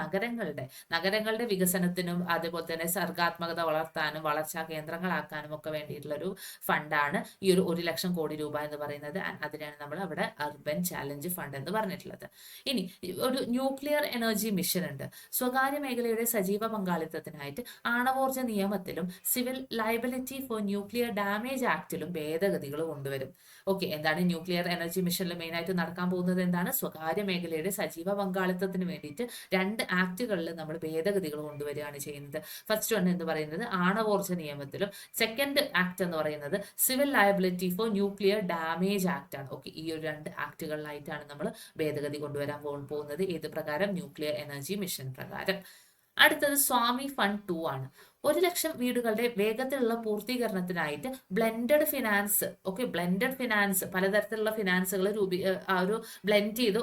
നഗരങ്ങളുടെ വികസനത്തിനും അതുപോലെ തന്നെ സർഗാത്മകത വളർത്താനും വളർച്ചാ കേന്ദ്രങ്ങളാക്കാനും ഒക്കെ വേണ്ടിയിട്ടുള്ള ഒരു ഫണ്ടാണ് ഈ ഒരു 1 ലക്ഷം കോടി രൂപ എന്ന് പറയുന്നത്. അതിനാണ് നമ്മൾ അവിടെ അർബൻ ചാലഞ്ച് ഫണ്ട് എന്ന് പറഞ്ഞിട്ടുള്ളത്. ഇനി ഒരു ന്യൂക്ലിയർ എനർജി മിഷൻ ഉണ്ട്. സ്വകാര്യ മേഖലയുടെ സജീവ പങ്കാളിത്തത്തിനായിട്ട് ആണവോർജ നിയമത്തിലും civil liability for nuclear damage ആക്ടിലും ഭേദഗതികൾ കൊണ്ടുവരും. ഓക്കെ, എന്താണ് ന്യൂക്ലിയർ എനർജി മിഷനിൽ മെയിനായിട്ട് നടക്കാൻ പോകുന്നത്? എന്താണ്? സ്വകാര്യ മേഖലയുടെ സജീവ പങ്കാളിത്തത്തിന് വേണ്ടിയിട്ട് 2 ആക്ടുകളിൽ നമ്മൾ ഭേദഗതികൾ കൊണ്ടുവരികയാണ് ചെയ്യുന്നത്. ഫസ്റ്റ് വൺ എന്ന് പറയുന്നത് ആണവോർജ നിയമത്തിലും, സെക്കൻഡ് ആക്ട് എന്ന് പറയുന്നത് civil liability for nuclear damage act ആണ്. ഓക്കെ, ഈ ഒരു 2 ആക്ടുകളിലായിട്ടാണ് നമ്മൾ ഭേദഗതി കൊണ്ടുവരാൻ പോകുന്നത്. ഏത് പ്രകാരം? ന്യൂക്ലിയർ എനർജി മിഷൻ പ്രകാരം. അടുത്തത് സ്വാമി ഫണ്ട് 2 ആണ്. 1 ലക്ഷം വീടുകളുടെ വേഗത്തിലുള്ള പൂർത്തീകരണത്തിനായിട്ട് blended finance. Okay, blended finance, പലതരത്തിലുള്ള ഫിനാൻസുകൾ ആ ഒരു ബ്ലെൻഡ് ചെയ്ത്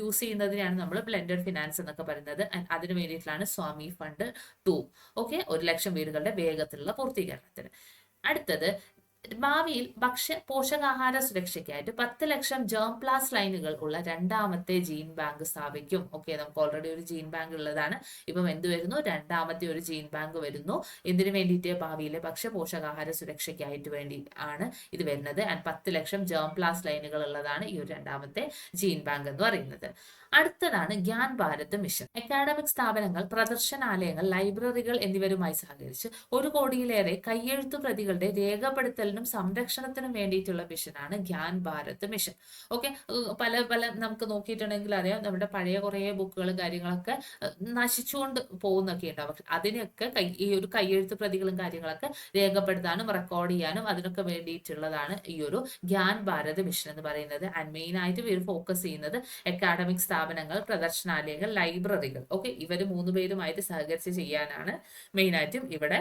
യൂസ് ചെയ്യുന്നതിനാണ് നമ്മൾ ബ്ലെൻഡഡ് ഫിനാൻസ് എന്നൊക്കെ പറയുന്നത്. അതിന് വേണ്ടിയിട്ടാണ് സ്വാമി ഫണ്ട് 2. ഓക്കെ, 1 ലക്ഷം വീടുകളുടെ വേഗത്തിലുള്ള പൂർത്തീകരണത്തിന്. അടുത്തത് ഭാവിയിൽ പോഷകാഹാര സുരക്ഷയ്ക്കായിട്ട് 10 ലക്ഷം ജേം പ്ലാസ് ലൈനുകൾ ഉള്ള 2ാമത്തെ ജീൻ ബാങ്ക് സ്ഥാപിക്കും. ഓക്കെ, നമുക്ക് ഓൾറെഡി ഒരു ജീൻ ബാങ്ക് ഉള്ളതാണ്. ഇപ്പം എന്ത് വരുന്നു? 2ാമത്തെ ഒരു ജീൻ ബാങ്ക് വരുന്നു. എന്തിനു വേണ്ടിയിട്ട്? ഭാവിയിലെ പോഷകാഹാര സുരക്ഷയ്ക്കായിട്ട് വേണ്ടി ആണ് ഇത് വരുന്നത്. 10 ലക്ഷം ജേം പ്ലാസ് ലൈനുകൾ ഉള്ളതാണ് ഈ ഒരു 2ാമത്തെ ജീൻ ബാങ്ക് എന്ന് പറയുന്നത്. അടുത്തതാണ് ഗ്യാൻ ഭാരത് മിഷൻ. അക്കാഡമിക് സ്ഥാപനങ്ങൾ, പ്രദർശനാലയങ്ങൾ, ലൈബ്രറികൾ എന്നിവരുമായി സഹകരിച്ച് 1 കോടിയിലേറെ കയ്യെഴുത്തു പ്രതികളുടെ രേഖപ്പെടുത്തലിനും സംരക്ഷണത്തിനും വേണ്ടിയിട്ടുള്ള മിഷനാണ് ഗ്യാൻ ഭാരത് മിഷൻ. ഓക്കെ, പല നമുക്ക് നോക്കിയിട്ടുണ്ടെങ്കിൽ അറിയാം, നമ്മുടെ പഴയ കുറേ ബുക്കുകളും കാര്യങ്ങളൊക്കെ നശിച്ചുകൊണ്ട് പോകുന്നൊക്കെ ഉണ്ടാവും. അതിനൊക്കെ ഈ ഒരു കയ്യെഴുത്ത് പ്രതികളും കാര്യങ്ങളൊക്കെ രേഖപ്പെടുത്താനും റെക്കോർഡ് ചെയ്യാനും അതിനൊക്കെ വേണ്ടിയിട്ടുള്ളതാണ് ഈ ഒരു ഗ്യാൻ ഭാരത് മിഷൻ എന്ന് പറയുന്നത്. ആൻഡ് മെയിൻ ആയിട്ട് ഇവർ ഫോക്കസ് ചെയ്യുന്നത് അക്കാഡമിക് സ്ഥാപനങ്ങൾ, പ്രദർശനാലയങ്ങൾ, ലൈബ്രറികൾ. ഓക്കെ, ഇവർ 3 പേരുമായിട്ട് സഹകരിച്ച് ചെയ്യാനാണ് മെയിനായിട്ടും ഇവിടെ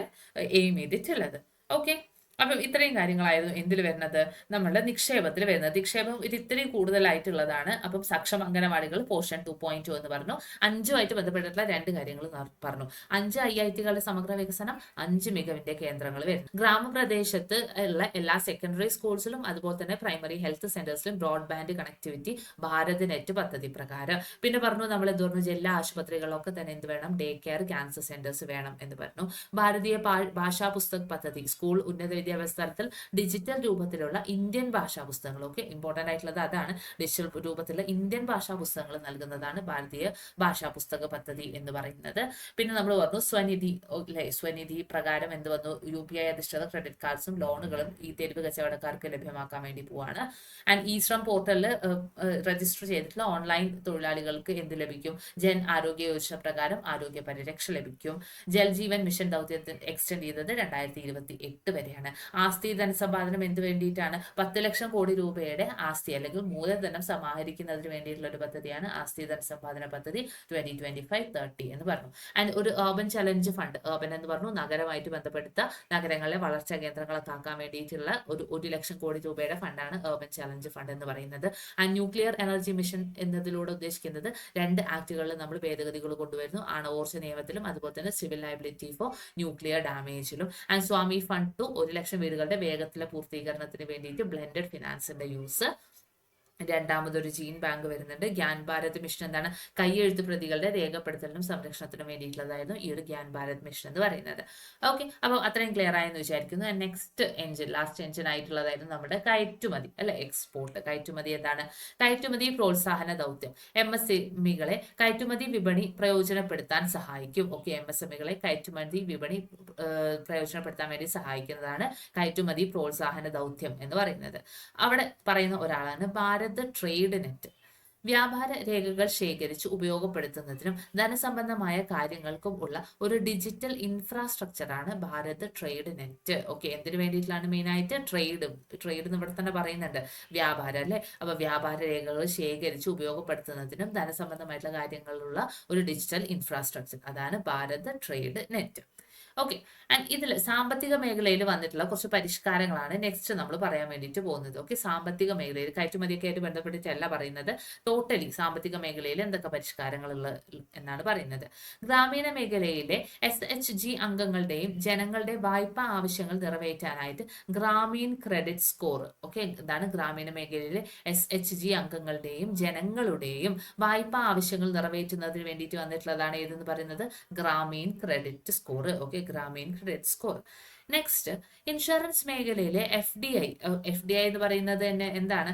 എയിം ചെയ്തിട്ടുള്ളത്. ഓക്കെ, അപ്പം ഇത്രയും കാര്യങ്ങളായിരുന്നു എന്തിൽ വരുന്നത്? നമ്മളുടെ നിക്ഷേപത്തിൽ വരുന്നത്. നിക്ഷേപം ഇത് ഇത്രയും കൂടുതലായിട്ടുള്ളതാണ്. അപ്പം സക്ഷമ അംഗനവാടികൾ പോർഷൻ 2.2 എന്ന് പറഞ്ഞു. 5ഉമായിട്ട് ബന്ധപ്പെട്ടിട്ടുള്ള 2 കാര്യങ്ങൾ പറഞ്ഞു. 5 IITകളുടെ സമഗ്ര വികസനം, 5 മികവിന്റെ കേന്ദ്രങ്ങൾ വരുന്നു. ഗ്രാമപ്രദേശത്ത് ഉള്ള എല്ലാ സെക്കൻഡറി സ്കൂൾസിലും അതുപോലെ തന്നെ പ്രൈമറി ഹെൽത്ത് സെന്റേഴ്സിലും ബ്രോഡ്ബാൻഡ് കണക്ടിവിറ്റി ഭാരത് നെറ്റ് പദ്ധതി പ്രകാരം. പിന്നെ പറഞ്ഞു നമ്മൾ എന്ത് പറഞ്ഞു? ജില്ലാ ആശുപത്രികളിലൊക്കെ തന്നെ എന്ത് വേണം? ഡേ കെയർ, ക്യാൻസർ സെന്റേഴ്സ് വേണം എന്ന് പറഞ്ഞു. ഭാരതീയ ഭാഷാ പുസ്തക പദ്ധതി, സ്കൂൾ ഉന്നത വിദ്യാഭ്യാസ തലത്തിൽ ഡിജിറ്റൽ രൂപത്തിലുള്ള ഇന്ത്യൻ ഭാഷാ പുസ്തകങ്ങൾ. ഓക്കെ, ഇമ്പോർട്ടൻ്റ് ആയിട്ടുള്ളത് അതാണ്. ഡിജിറ്റൽ രൂപത്തിലുള്ള ഇന്ത്യൻ ഭാഷാ പുസ്തകങ്ങൾ നൽകുന്നതാണ് ഭാരതീയ ഭാഷാ പുസ്തക പദ്ധതി എന്ന് പറയുന്നത്. പിന്നെ നമ്മൾ പറഞ്ഞു സ്വനിധി പ്രകാരം എന്ത് വന്നു? UPI അധിഷ്ഠിത ക്രെഡിറ്റ് കാർഡ്സും ലോണുകളും ഈ തെരുവ് കച്ചവടക്കാർക്ക് ലഭ്യമാക്കാൻ വേണ്ടി പോവാണ്. ആൻഡ് ഈ ശ്രം പോർട്ടലിൽ രജിസ്റ്റർ ചെയ്തിട്ടുള്ള ഓൺലൈൻ തൊഴിലാളികൾക്ക് എന്ത് ലഭിക്കും? ജൻ ആരോഗ്യ യോജന പ്രകാരം ആരോഗ്യ പരിരക്ഷ ലഭിക്കും. ജൽജീവൻ മിഷൻ ദൗത്യത്തിൽ എക്സ്റ്റെൻഡ് ചെയ്തത് 2028 വരെയാണ്. ആസ്തി ധനസമ്പാദനം എന്ത് വേണ്ടിയിട്ടാണ്? 10 ലക്ഷം കോടി രൂപയുടെ ആസ്തി അല്ലെങ്കിൽ മൂലധനം സമാഹരിക്കുന്നതിന് വേണ്ടിയിട്ടുള്ള ഒരു പദ്ധതിയാണ് ആസ്തി ധനസമ്പാദന പദ്ധതി 2025-30 എന്ന് പറഞ്ഞു. ആൻഡ് ഒരു ഏർബൻ ചലഞ്ച് ഫണ്ട്, ഏർബൻ എന്ന് പറഞ്ഞു നഗരമായിട്ട് ബന്ധപ്പെടുത്ത നഗരങ്ങളിലെ വളർച്ചാ കേന്ദ്രങ്ങളൊക്കെ ആക്കാൻ വേണ്ടിയിട്ടുള്ള ഒരു 1 ലക്ഷം കോടി രൂപയുടെ ഫണ്ടാണ് ഏർബൻ ചലഞ്ച് ഫണ്ട് എന്ന് പറയുന്നത്. ആൻഡ് ന്യൂക്ലിയർ എനർജി മിഷൻ എന്നതിലൂടെ ഉദ്ദേശിക്കുന്നത് 2 ആക്ടുകളിൽ നമ്മൾ ഭേദഗതികൾ കൊണ്ടുവരുന്നു. ആണവോർജ നിയമത്തിലും അതുപോലെ തന്നെ സിവിൽ ലയബിലിറ്റി ഫോർ ന്യൂക്ലിയർ ഡാമേജിലും. ആൻഡ് സ്വാമി ഫണ്ട് 2 1 ലക്ഷം വീടുകളുടെ വേഗത്തിലെ പൂർത്തീകരണത്തിന് വേണ്ടിയിട്ട് ബ്ലെൻഡഡ് ഫിനാൻസിന്റെ യൂസ്. രണ്ടാമതൊരു ജീൻ ബാങ്ക് വരുന്നുണ്ട്. ഗ്യാൻ ഭാരത് മിഷൻ എന്താണ്, കൈയെഴുത്ത് പ്രതികളുടെ രേഖപ്പെടുത്തലിനും സംരക്ഷണത്തിനും വേണ്ടിയിട്ടുള്ളതായിരുന്നു ഈ ഒരു ഗ്യാൻ ഭാരത് മിഷൻ എന്ന് പറയുന്നത്. ഓക്കെ, അപ്പോൾ അത്രയും ക്ലിയർ ആയെന്ന് വിചാരിക്കുന്നു. നെക്സ്റ്റ് എഞ്ചിൻ, ലാസ്റ്റ് എഞ്ചിൻ ആയിട്ടുള്ളതായിരുന്നു നമ്മുടെ കയറ്റുമതി അല്ലെ, എക്സ്പോർട്ട്. കയറ്റുമതി എന്താണ്, കയറ്റുമതി പ്രോത്സാഹന ദൗത്യം MSMEകളെ കയറ്റുമതി വിപണി പ്രയോജനപ്പെടുത്താൻ സഹായിക്കും. ഓക്കെ, MSMEകളെ കയറ്റുമതി വിപണി പ്രയോജനപ്പെടുത്താൻ വേണ്ടി സഹായിക്കുന്നതാണ് കയറ്റുമതി പ്രോത്സാഹന ദൗത്യം എന്ന് പറയുന്നത്. അവിടെ പറയുന്ന ഒരാളാണ് ഭാരത് ട്രേഡ് നെറ്റ്. വ്യാപാര രേഖകൾ ശേഖരിച്ച് ഉപയോഗപ്പെടുത്തുന്നതിനും ധനസംബന്ധമായ കാര്യങ്ങൾക്കും ഉള്ള ഒരു ഡിജിറ്റൽ ഇൻഫ്രാസ്ട്രക്ചറാണ് ഭാരത് ട്രേഡ് നെറ്റ്. ഓക്കെ, എന്തിനു വേണ്ടിയിട്ടാണ് മെയിൻ ആയിട്ട്? ട്രേഡ് ഇവിടെ തന്നെ പറയുന്നുണ്ട്, വ്യാപാരം അല്ലെ. അപ്പൊ വ്യാപാര രേഖകൾ ശേഖരിച്ച് ഉപയോഗപ്പെടുത്തുന്നതിനും ധനസംബന്ധമായിട്ടുള്ള കാര്യങ്ങളിലുള്ള ഒരു ഡിജിറ്റൽ ഇൻഫ്രാസ്ട്രക്ചർ, അതാണ് Bharat trade net. Okay, and ഇതിൽ സാമ്പത്തിക മേഖലയിൽ വന്നിട്ടുള്ള കുറച്ച് പരിഷ്കാരങ്ങളാണ് നെക്സ്റ്റ് നമ്മൾ പറയാൻ വേണ്ടിയിട്ട് പോകുന്നത്. ഓക്കെ, സാമ്പത്തിക മേഖലയിൽ കയറ്റുമതിയൊക്കെ ആയിട്ട് ബന്ധപ്പെട്ടിട്ടല്ല പറയുന്നത്, ടോട്ടലി സാമ്പത്തിക മേഖലയിൽ എന്തൊക്കെ പരിഷ്കാരങ്ങളുള്ള എന്നാണ് പറയുന്നത്. ഗ്രാമീണ മേഖലയിലെ SHG അംഗങ്ങളുടെയും ജനങ്ങളുടെ വായ്പാ ആവശ്യങ്ങൾ നിറവേറ്റാനായിട്ട് ഗ്രാമീൺ ക്രെഡിറ്റ് സ്കോർ. ഓക്കെ, ഇതാണ് ഗ്രാമീണ മേഖലയിലെ SHG അംഗങ്ങളുടെയും ജനങ്ങളുടെയും വായ്പാ ആവശ്യങ്ങൾ നിറവേറ്റുന്നതിന് വേണ്ടിയിട്ട് വന്നിട്ടുള്ളതാണ് ഏതെന്ന് പറയുന്നത്, Grameen credit score. Okay, Grameen credit score. Next, insurance മേഖലയിലെ FDI എന്ന് പറയുന്നത് തന്നെ എന്താണ്,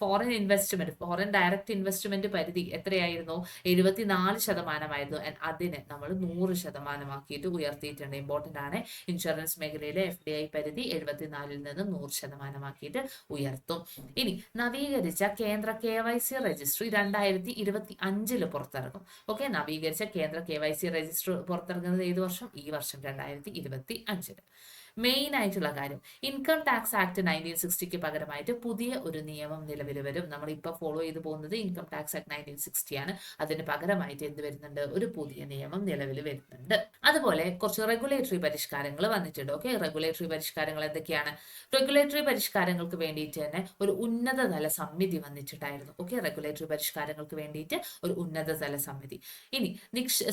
foreign investment, foreign direct investment പരിധി എത്രയായിരുന്നു? 74% അതിനെ നമ്മൾ 100% ഉയർത്തിയിട്ടുണ്ട്. ഇമ്പോർട്ടന്റ് ആണ്, ഇൻഷുറൻസ് മേഖലയിലെ FDI പരിധി 74 നിന്നും 100% ഉയർത്തും. ഇനി നവീകരിച്ച കേന്ദ്ര KYC രജിസ്ട്രി 2025 പുറത്തിറങ്ങും. ഓക്കെ, നവീകരിച്ച കേന്ദ്ര KYC രജിസ്റ്റർ പുറത്തിറങ്ങുന്നത് ഏത് വർഷം? ഈ വർഷം 2025. മെയിൻ ആയിട്ടുള്ള കാര്യം, ഇൻകം ടാക്സ് ആക്ട് 1960ക്ക് പകരമായിട്ട് പുതിയ ഒരു നിയമം നിലവിൽ വരും. നമ്മൾ ഇപ്പോൾ ഫോളോ ചെയ്തു പോകുന്നത് ഇൻകം ടാക്സ് ആക്ട് 1960 ആണ്. അതിന് പകരമായിട്ട് എന്ത് വരുന്നുണ്ട്? ഒരു പുതിയ നിയമം നിലവിൽ വരുന്നുണ്ട്. അതുപോലെ കുറച്ച് റെഗുലേറ്ററി പരിഷ്കാരങ്ങൾ വന്നിട്ടുണ്ട്. ഓക്കെ, റെഗുലേറ്ററി പരിഷ്കാരങ്ങൾ എന്തൊക്കെയാണ്? റെഗുലേറ്ററി പരിഷ്കാരങ്ങൾക്ക് വേണ്ടിയിട്ട് തന്നെ ഒരു ഉന്നതതല സമിതി വന്നിട്ടുണ്ടായിരുന്നു. ഓക്കെ, റെഗുലേറ്ററി പരിഷ്കാരങ്ങൾക്ക് വേണ്ടിയിട്ട് ഒരു ഉന്നതതല സമിതി. ഇനി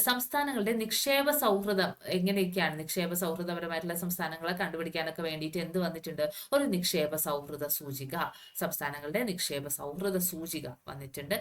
സംസ്ഥാനങ്ങളുടെ നിക്ഷേപ സൗഹൃദം എങ്ങനെയൊക്കെയാണ്, നിക്ഷേപ സൗഹൃദപരമായിട്ടുള്ള സംസ്ഥാനങ്ങളെ കണ്ടുപിടിക്കാനൊക്കെ വേണ്ടിയിട്ട് എന്ത് വന്നിട്ടുണ്ട്? ഒരു നിക്ഷേപ സൗഹൃദ സൂചിക, സംസ്ഥാനങ്ങളുടെ നിക്ഷേപ സൗഹൃദ സൂചിക വന്നിട്ടുണ്ട്.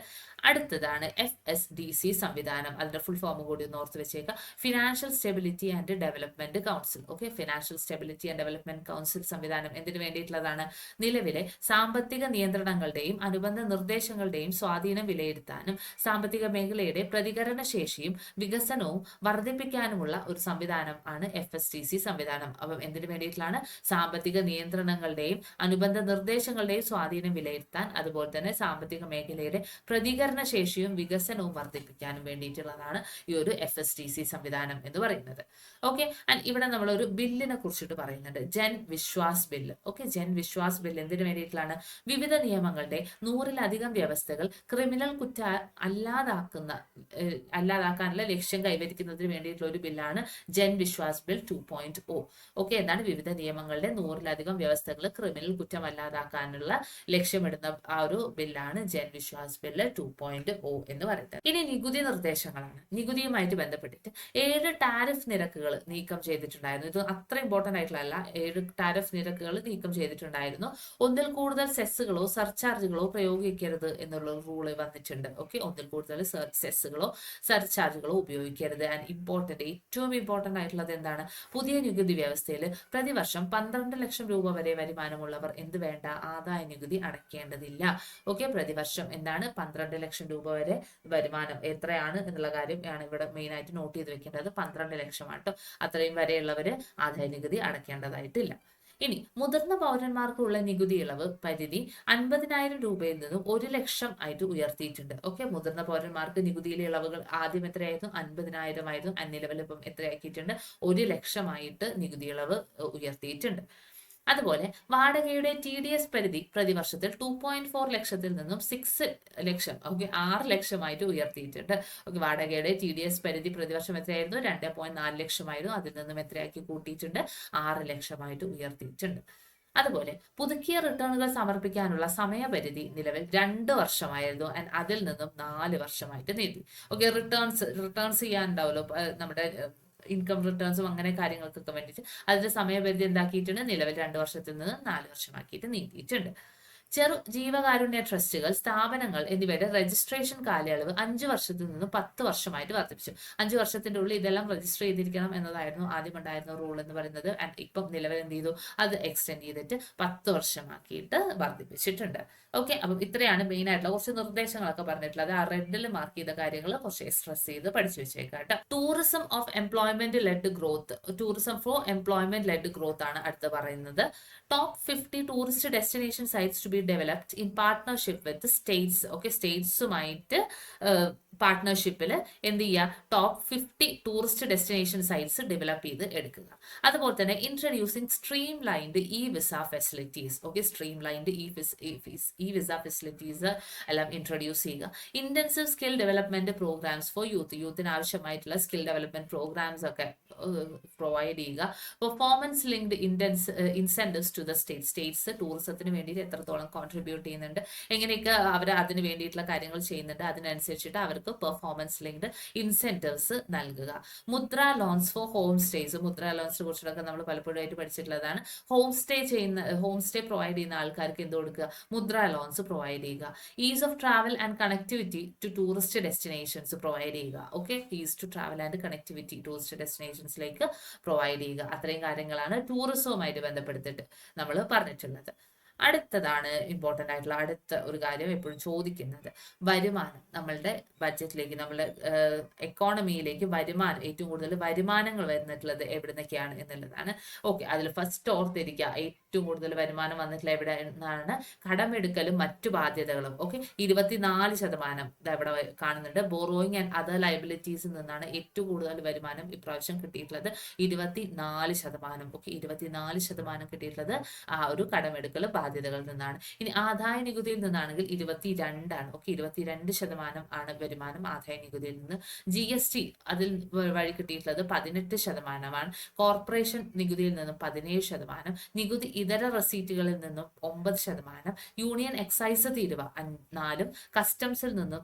അടുത്തതാണ് FSDC സംവിധാനം. അതിന്റെ ഫുൾ ഫോം കൂടി ഒന്ന് ഓർത്ത് വെച്ചേക്കുക, financial stability and development council. Okay, financial stability and development council സംവിധാനം എന്തിനു വേണ്ടിയിട്ടുള്ളതാണ്? നിലവിലെ സാമ്പത്തിക നിയന്ത്രണങ്ങളുടെയും അനുബന്ധ നിർദ്ദേശങ്ങളുടെയും സ്വാധീനം വിലയിരുത്താനും സാമ്പത്തിക മേഖലയുടെ പ്രതികരണ ശേഷിയും വികസനവും വർദ്ധിപ്പിക്കാനുമുള്ള ഒരു സംവിധാനം ആണ് FSDC സംവിധാനം. അപ്പം എന്തിനു വേണ്ടിയിട്ടാണ്? സാമ്പത്തിക നിയന്ത്രണങ്ങളുടെയും അനുബന്ധ നിർദ്ദേശങ്ങളുടെയും സ്വാധീനം വിലയിരുത്താൻ, അതുപോലെ തന്നെ സാമ്പത്തിക മേഖലയുടെ പ്രതികരണ ശേഷിയും വികസനവും വർദ്ധിപ്പിക്കാനും വേണ്ടിയിട്ടുള്ളതാണ് ഈ ഒരു FSDC സംവിധാനം എന്ന് പറയുന്നത്. ഓക്കെ, ആൻഡ് ഇവിടെ നമ്മൾ ഒരു ബില്ലിനെ കുറിച്ചിട്ട് പറയുന്നുണ്ട്, Jan Vishwas bill. Okay, Jan Vishwas bill എന്തിനു വേണ്ടിയിട്ടുള്ളതാണ്? വിവിധ നിയമങ്ങളുടെ 100-ലധികം വ്യവസ്ഥകൾ ക്രിമിനൽ കുറ്റ അല്ലാതാക്കാനുള്ള ലക്ഷ്യം കൈവരിക്കുന്നതിന് വേണ്ടിയിട്ടുള്ള ഒരു ബില്ലാണ് ജൻ വിശ്വാസ് ബിൽ 2.0. ഓക്കെ, എന്താണ്? വിവിധ നിയമങ്ങളുടെ 100-ലധികം വ്യവസ്ഥകൾ ക്രിമിനൽ കുറ്റം അല്ലാതാക്കാനുള്ള ലക്ഷ്യമിടുന്ന ആ ഒരു ബില്ലാണ് ജൻ വിശ്വാസ് ബില്ല് 2.0 എന്ന് പറയുന്നത്. ഇനി നികുതി നിർദ്ദേശങ്ങളാണ്. നികുതിയുമായിട്ട് ബന്ധപ്പെട്ടിട്ട് 7 ടാരിഫ് നിരക്കുകൾ നീക്കം ചെയ്തിട്ടുണ്ടായിരുന്നു. ഇത് അത്ര ഇമ്പോർട്ടന്റ് ആയിട്ടുള്ള 7 ടാരിഫ് നിരക്കുകൾ നീക്കം ചെയ്തിട്ടുണ്ടായിരുന്നു. ഒന്നിൽ കൂടുതൽ സെസ്സുകളോ സർചാർജുകളോ പ്രയോഗിക്കരുത് എന്നുള്ള റൂള് വന്നിട്ടുണ്ട്. ഓക്കെ, ഒന്നിൽ കൂടുതൽ സെസ്സുകളോ സർചാർജുകളോ ഉപയോഗിക്കരുത്. ആൻഡ് ഏറ്റവും ഇമ്പോർട്ടന്റ് ആയിട്ടുള്ളത് എന്താണ്? പുതിയ നികുതി വ്യവസ്ഥയിൽ പ്രതിവർഷം 12 ലക്ഷം രൂപ വരെ വരുമാനമുള്ളവർ എന്ത് വേണ്ട? ആദായ നികുതി അടയ്ക്കേണ്ടതില്ല. ഓക്കെ, പ്രതിവർഷം എന്താണ്? 12 ലക്ഷം രൂപ വരെ വരുമാനം എത്രയാണ് എന്നുള്ള കാര്യം ആണ് ഇവിടെ മെയിൻ ആയിട്ട് നോട്ട് ചെയ്ത് വെക്കേണ്ടത്. 12 ലക്ഷമാണ് കേട്ടോ. അത്രയും വരെയുള്ളവര് ആദായ നികുതി അടയ്ക്കേണ്ടതായിട്ടില്ല. ഇനി മുതിർന്ന പൗരന്മാർക്കുള്ള നികുതി ഇളവ് പരിധി 50,000 രൂപയിൽ നിന്നും 1 ലക്ഷം ആയിട്ട് ഉയർത്തിയിട്ടുണ്ട്. ഓക്കെ, മുതിർന്ന പൗരന്മാർക്ക് നികുതിയിലെ ഇളവുകൾ ആദ്യം എത്രയായിരുന്നു? 50,000 ആയിരുന്നു. നിലവിൽ ഇപ്പം എത്രയാക്കിയിട്ടുണ്ട്? 1 ലക്ഷമായിട്ട് നികുതി ഇളവ് ഉയർത്തിയിട്ടുണ്ട്. അതുപോലെ വാടകയുടെ TDS പരിധി പ്രതിവർഷത്തിൽ 2.4 ലക്ഷത്തിൽ നിന്നും 6 ലക്ഷം, ഓക്കെ, 6 ലക്ഷമായിട്ട് ഉയർത്തിയിട്ടുണ്ട്. ഓക്കെ, വാടകയുടെ TDS പരിധി പ്രതിവർഷം എത്രയായിരുന്നു? 2.4 ലക്ഷമായിരുന്നു. അതിൽ നിന്നും എത്രയാക്കി കൂട്ടിയിട്ടുണ്ട്? 6 ലക്ഷമായിട്ട് ഉയർത്തിയിട്ടുണ്ട്. അതുപോലെ പുതുക്കിയ റിട്ടേണുകൾ സമർപ്പിക്കാനുള്ള സമയപരിധി നിലവിൽ 2 വർഷമായിരുന്നു. അതിൽ നിന്നും 4 വർഷമായിട്ട് നീട്ടി. ഓക്കെ, റിട്ടേൺസ് ചെയ്യാനുണ്ടാവല്ലോ നമ്മുടെ ഇൻകം റിട്ടേൺസും അങ്ങനെ കാര്യങ്ങൾക്കൊക്കെ വേണ്ടിയിട്ട് അതിന്റെ സമയപരിധി എന്താക്കിയിട്ടുണ്ട്? നിലവിൽ 2 വർഷത്തിൽ നിന്ന് 4 വർഷമാക്കിയിട്ട് നീട്ടിയിട്ടുണ്ട്. ചെറു ജീവകാരുണ്യ ട്രസ്റ്റുകൾ, സ്ഥാപനങ്ങൾ എന്നിവയുടെ രജിസ്ട്രേഷൻ കാലയളവ് 5 വർഷത്തിൽ നിന്ന് 10 വർഷമായിട്ട് വർദ്ധിപ്പിച്ചു. 5 വർഷത്തിന്റെ ഉള്ളിൽ ഇതെല്ലാം രജിസ്റ്റർ ചെയ്തിരിക്കണം എന്നതായിരുന്നു ആദ്യം ഉണ്ടായിരുന്ന റൂൾ എന്ന് പറയുന്നത്. ആൻഡ് ഇപ്പം നിലവിൽ എന്ത് ചെയ്തു, അത് എക്സ്റ്റെൻഡ് ചെയ്തിട്ട് 10 വർഷമാക്കിയിട്ട് വർദ്ധിപ്പിച്ചിട്ടുണ്ട്. ഓക്കെ, അപ്പം ഇത്രയാണ് മെയിൻ ആയിട്ടുള്ള കുറച്ച് നിർദ്ദേശങ്ങളൊക്കെ പറഞ്ഞിട്ടുള്ളത്. ആ റെഡിൽ മാർക്ക് ചെയ്ത കാര്യങ്ങൾ കുറച്ച് സ്ട്രെസ് ചെയ്ത് പഠിച്ചു വെച്ചേക്കാം കേട്ടോ. Tourism of employment led growth, tourism for employment led growth ആണ് അടുത്ത് പറയുന്നത്. Top 50 tourist destination sites to be developed in partnership with states. Okay, സ്റ്റേറ്റ്സുമായിട്ട് പാർട്ട്ണർഷിപ്പിൽ എന്ത് ചെയ്യുക, top 50 tourist destination sites develop ചെയ്ത് എടുക്കുക. അതുപോലെ തന്നെ introducing streamlined e visa facilities. Okay, streamlined e visa facilities എല്ലാം ഇൻട്രൊഡ്യൂസ് ചെയ്യുക. Intensive skill development programs for യൂത്തിന് ആവശ്യമായിട്ടുള്ള സ്കിൽ ഡെവലപ്മെന്റ് പ്രോഗ്രാംസ് ഒക്കെ പ്രൊവൈഡ് ചെയ്യുക. Performance linked incentives to the states ടൂറിസത്തിന് വേണ്ടിയിട്ട് എത്രത്തോളം കോൺട്രിബ്യൂട്ട് ചെയ്യുന്നുണ്ട്, എങ്ങനെയൊക്കെ അവർ അതിന് വേണ്ടിയിട്ടുള്ള കാര്യങ്ങൾ ചെയ്യുന്നുണ്ട്, അതിനനുസരിച്ചിട്ട് അവർക്ക് പെർഫോമൻസ് ലിങ്ക്ഡ് ഇൻസെന്റീവ്സ് നൽകുക. മുദ്ര ലോൺസ് ഫോർ ഹോം സ്റ്റേസ്, മുദ്ര ലോൺസിനെ കുറിച്ചൊക്കെ നമ്മൾ പലപ്പോഴായിട്ട് പഠിച്ചിട്ടുള്ളതാണ്. ഹോം സ്റ്റേ പ്രൊവൈഡ് ചെയ്യുന്ന ആൾക്കാർക്ക് എന്ത് കൊടുക്കുക, മുദ്ര ലോൺസ് പ്രൊവൈഡ് ചെയ്യുക. Ease of travel and connectivity to tourist destinations provide ചെയ്യുക. Okay, ease to travel and connectivity tourist ഡെസ്റ്റിനേഷൻസിലേക്ക് പ്രൊവൈഡ് ചെയ്യുക. അത്രയും കാര്യങ്ങളാണ് ടൂറിസവുമായിട്ട് ബന്ധപ്പെടുത്തിട്ട് നമ്മൾ പറഞ്ഞിട്ടുള്ളത്. അടുത്തതാണ് ഇമ്പോർട്ടൻ്റ് ആയിട്ടുള്ള അടുത്ത ഒരു കാര്യം എപ്പോഴും ചോദിക്കുന്നത്, വരുമാനം. നമ്മളുടെ ബഡ്ജറ്റിലേക്ക്, നമ്മളുടെ എക്കോണമിയിലേക്ക് വരുമാനം, ഏറ്റവും കൂടുതൽ വരുമാനങ്ങൾ വരുന്നിട്ടുള്ളത് എവിടെ നിന്നൊക്കെയാണ് എന്നുള്ളതാണ്. ഓക്കെ, അതിൽ ഫസ്റ്റ് ഓർത്തിരിക്കുക, ഏറ്റവും കൂടുതൽ വരുമാനം വന്നിട്ടുള്ള എവിടെ നിന്നാണ്, കടമെടുക്കലും മറ്റു ബാധ്യതകളും. ഓക്കെ, 24% ഇവിടെ കാണുന്നുണ്ട്. ബോറോയിങ് ആൻഡ് അതർ ലയബിലിറ്റീസിൽ നിന്നാണ് ഏറ്റവും കൂടുതൽ വരുമാനം ഇപ്രാവശ്യം കിട്ടിയിട്ടുള്ളത്, 24%. ഓക്കെ, 24% കിട്ടിയിട്ടുള്ളത് ആ ഒരു കടമെടുക്കൽ ബാധ്യതകളിൽ നിന്നാണ്. ഇനി ആദായ നികുതിയിൽ നിന്നാണെങ്കിൽ 22%. ഓക്കെ, 22% ആണ് വരുമാനം ആദായ നികുതിയിൽ നിന്ന്. GST അതിൽ വഴി കിട്ടിയിട്ടുള്ളത് 18%. കോർപ്പറേഷൻ നികുതിയിൽ നിന്നും 17%. നികുതി ഇതര റെസീറ്റുകളിൽ നിന്നും 9%. യൂണിയൻ എക്സൈസ് തീരുവ 4%. കസ്റ്റംസിൽ നിന്നും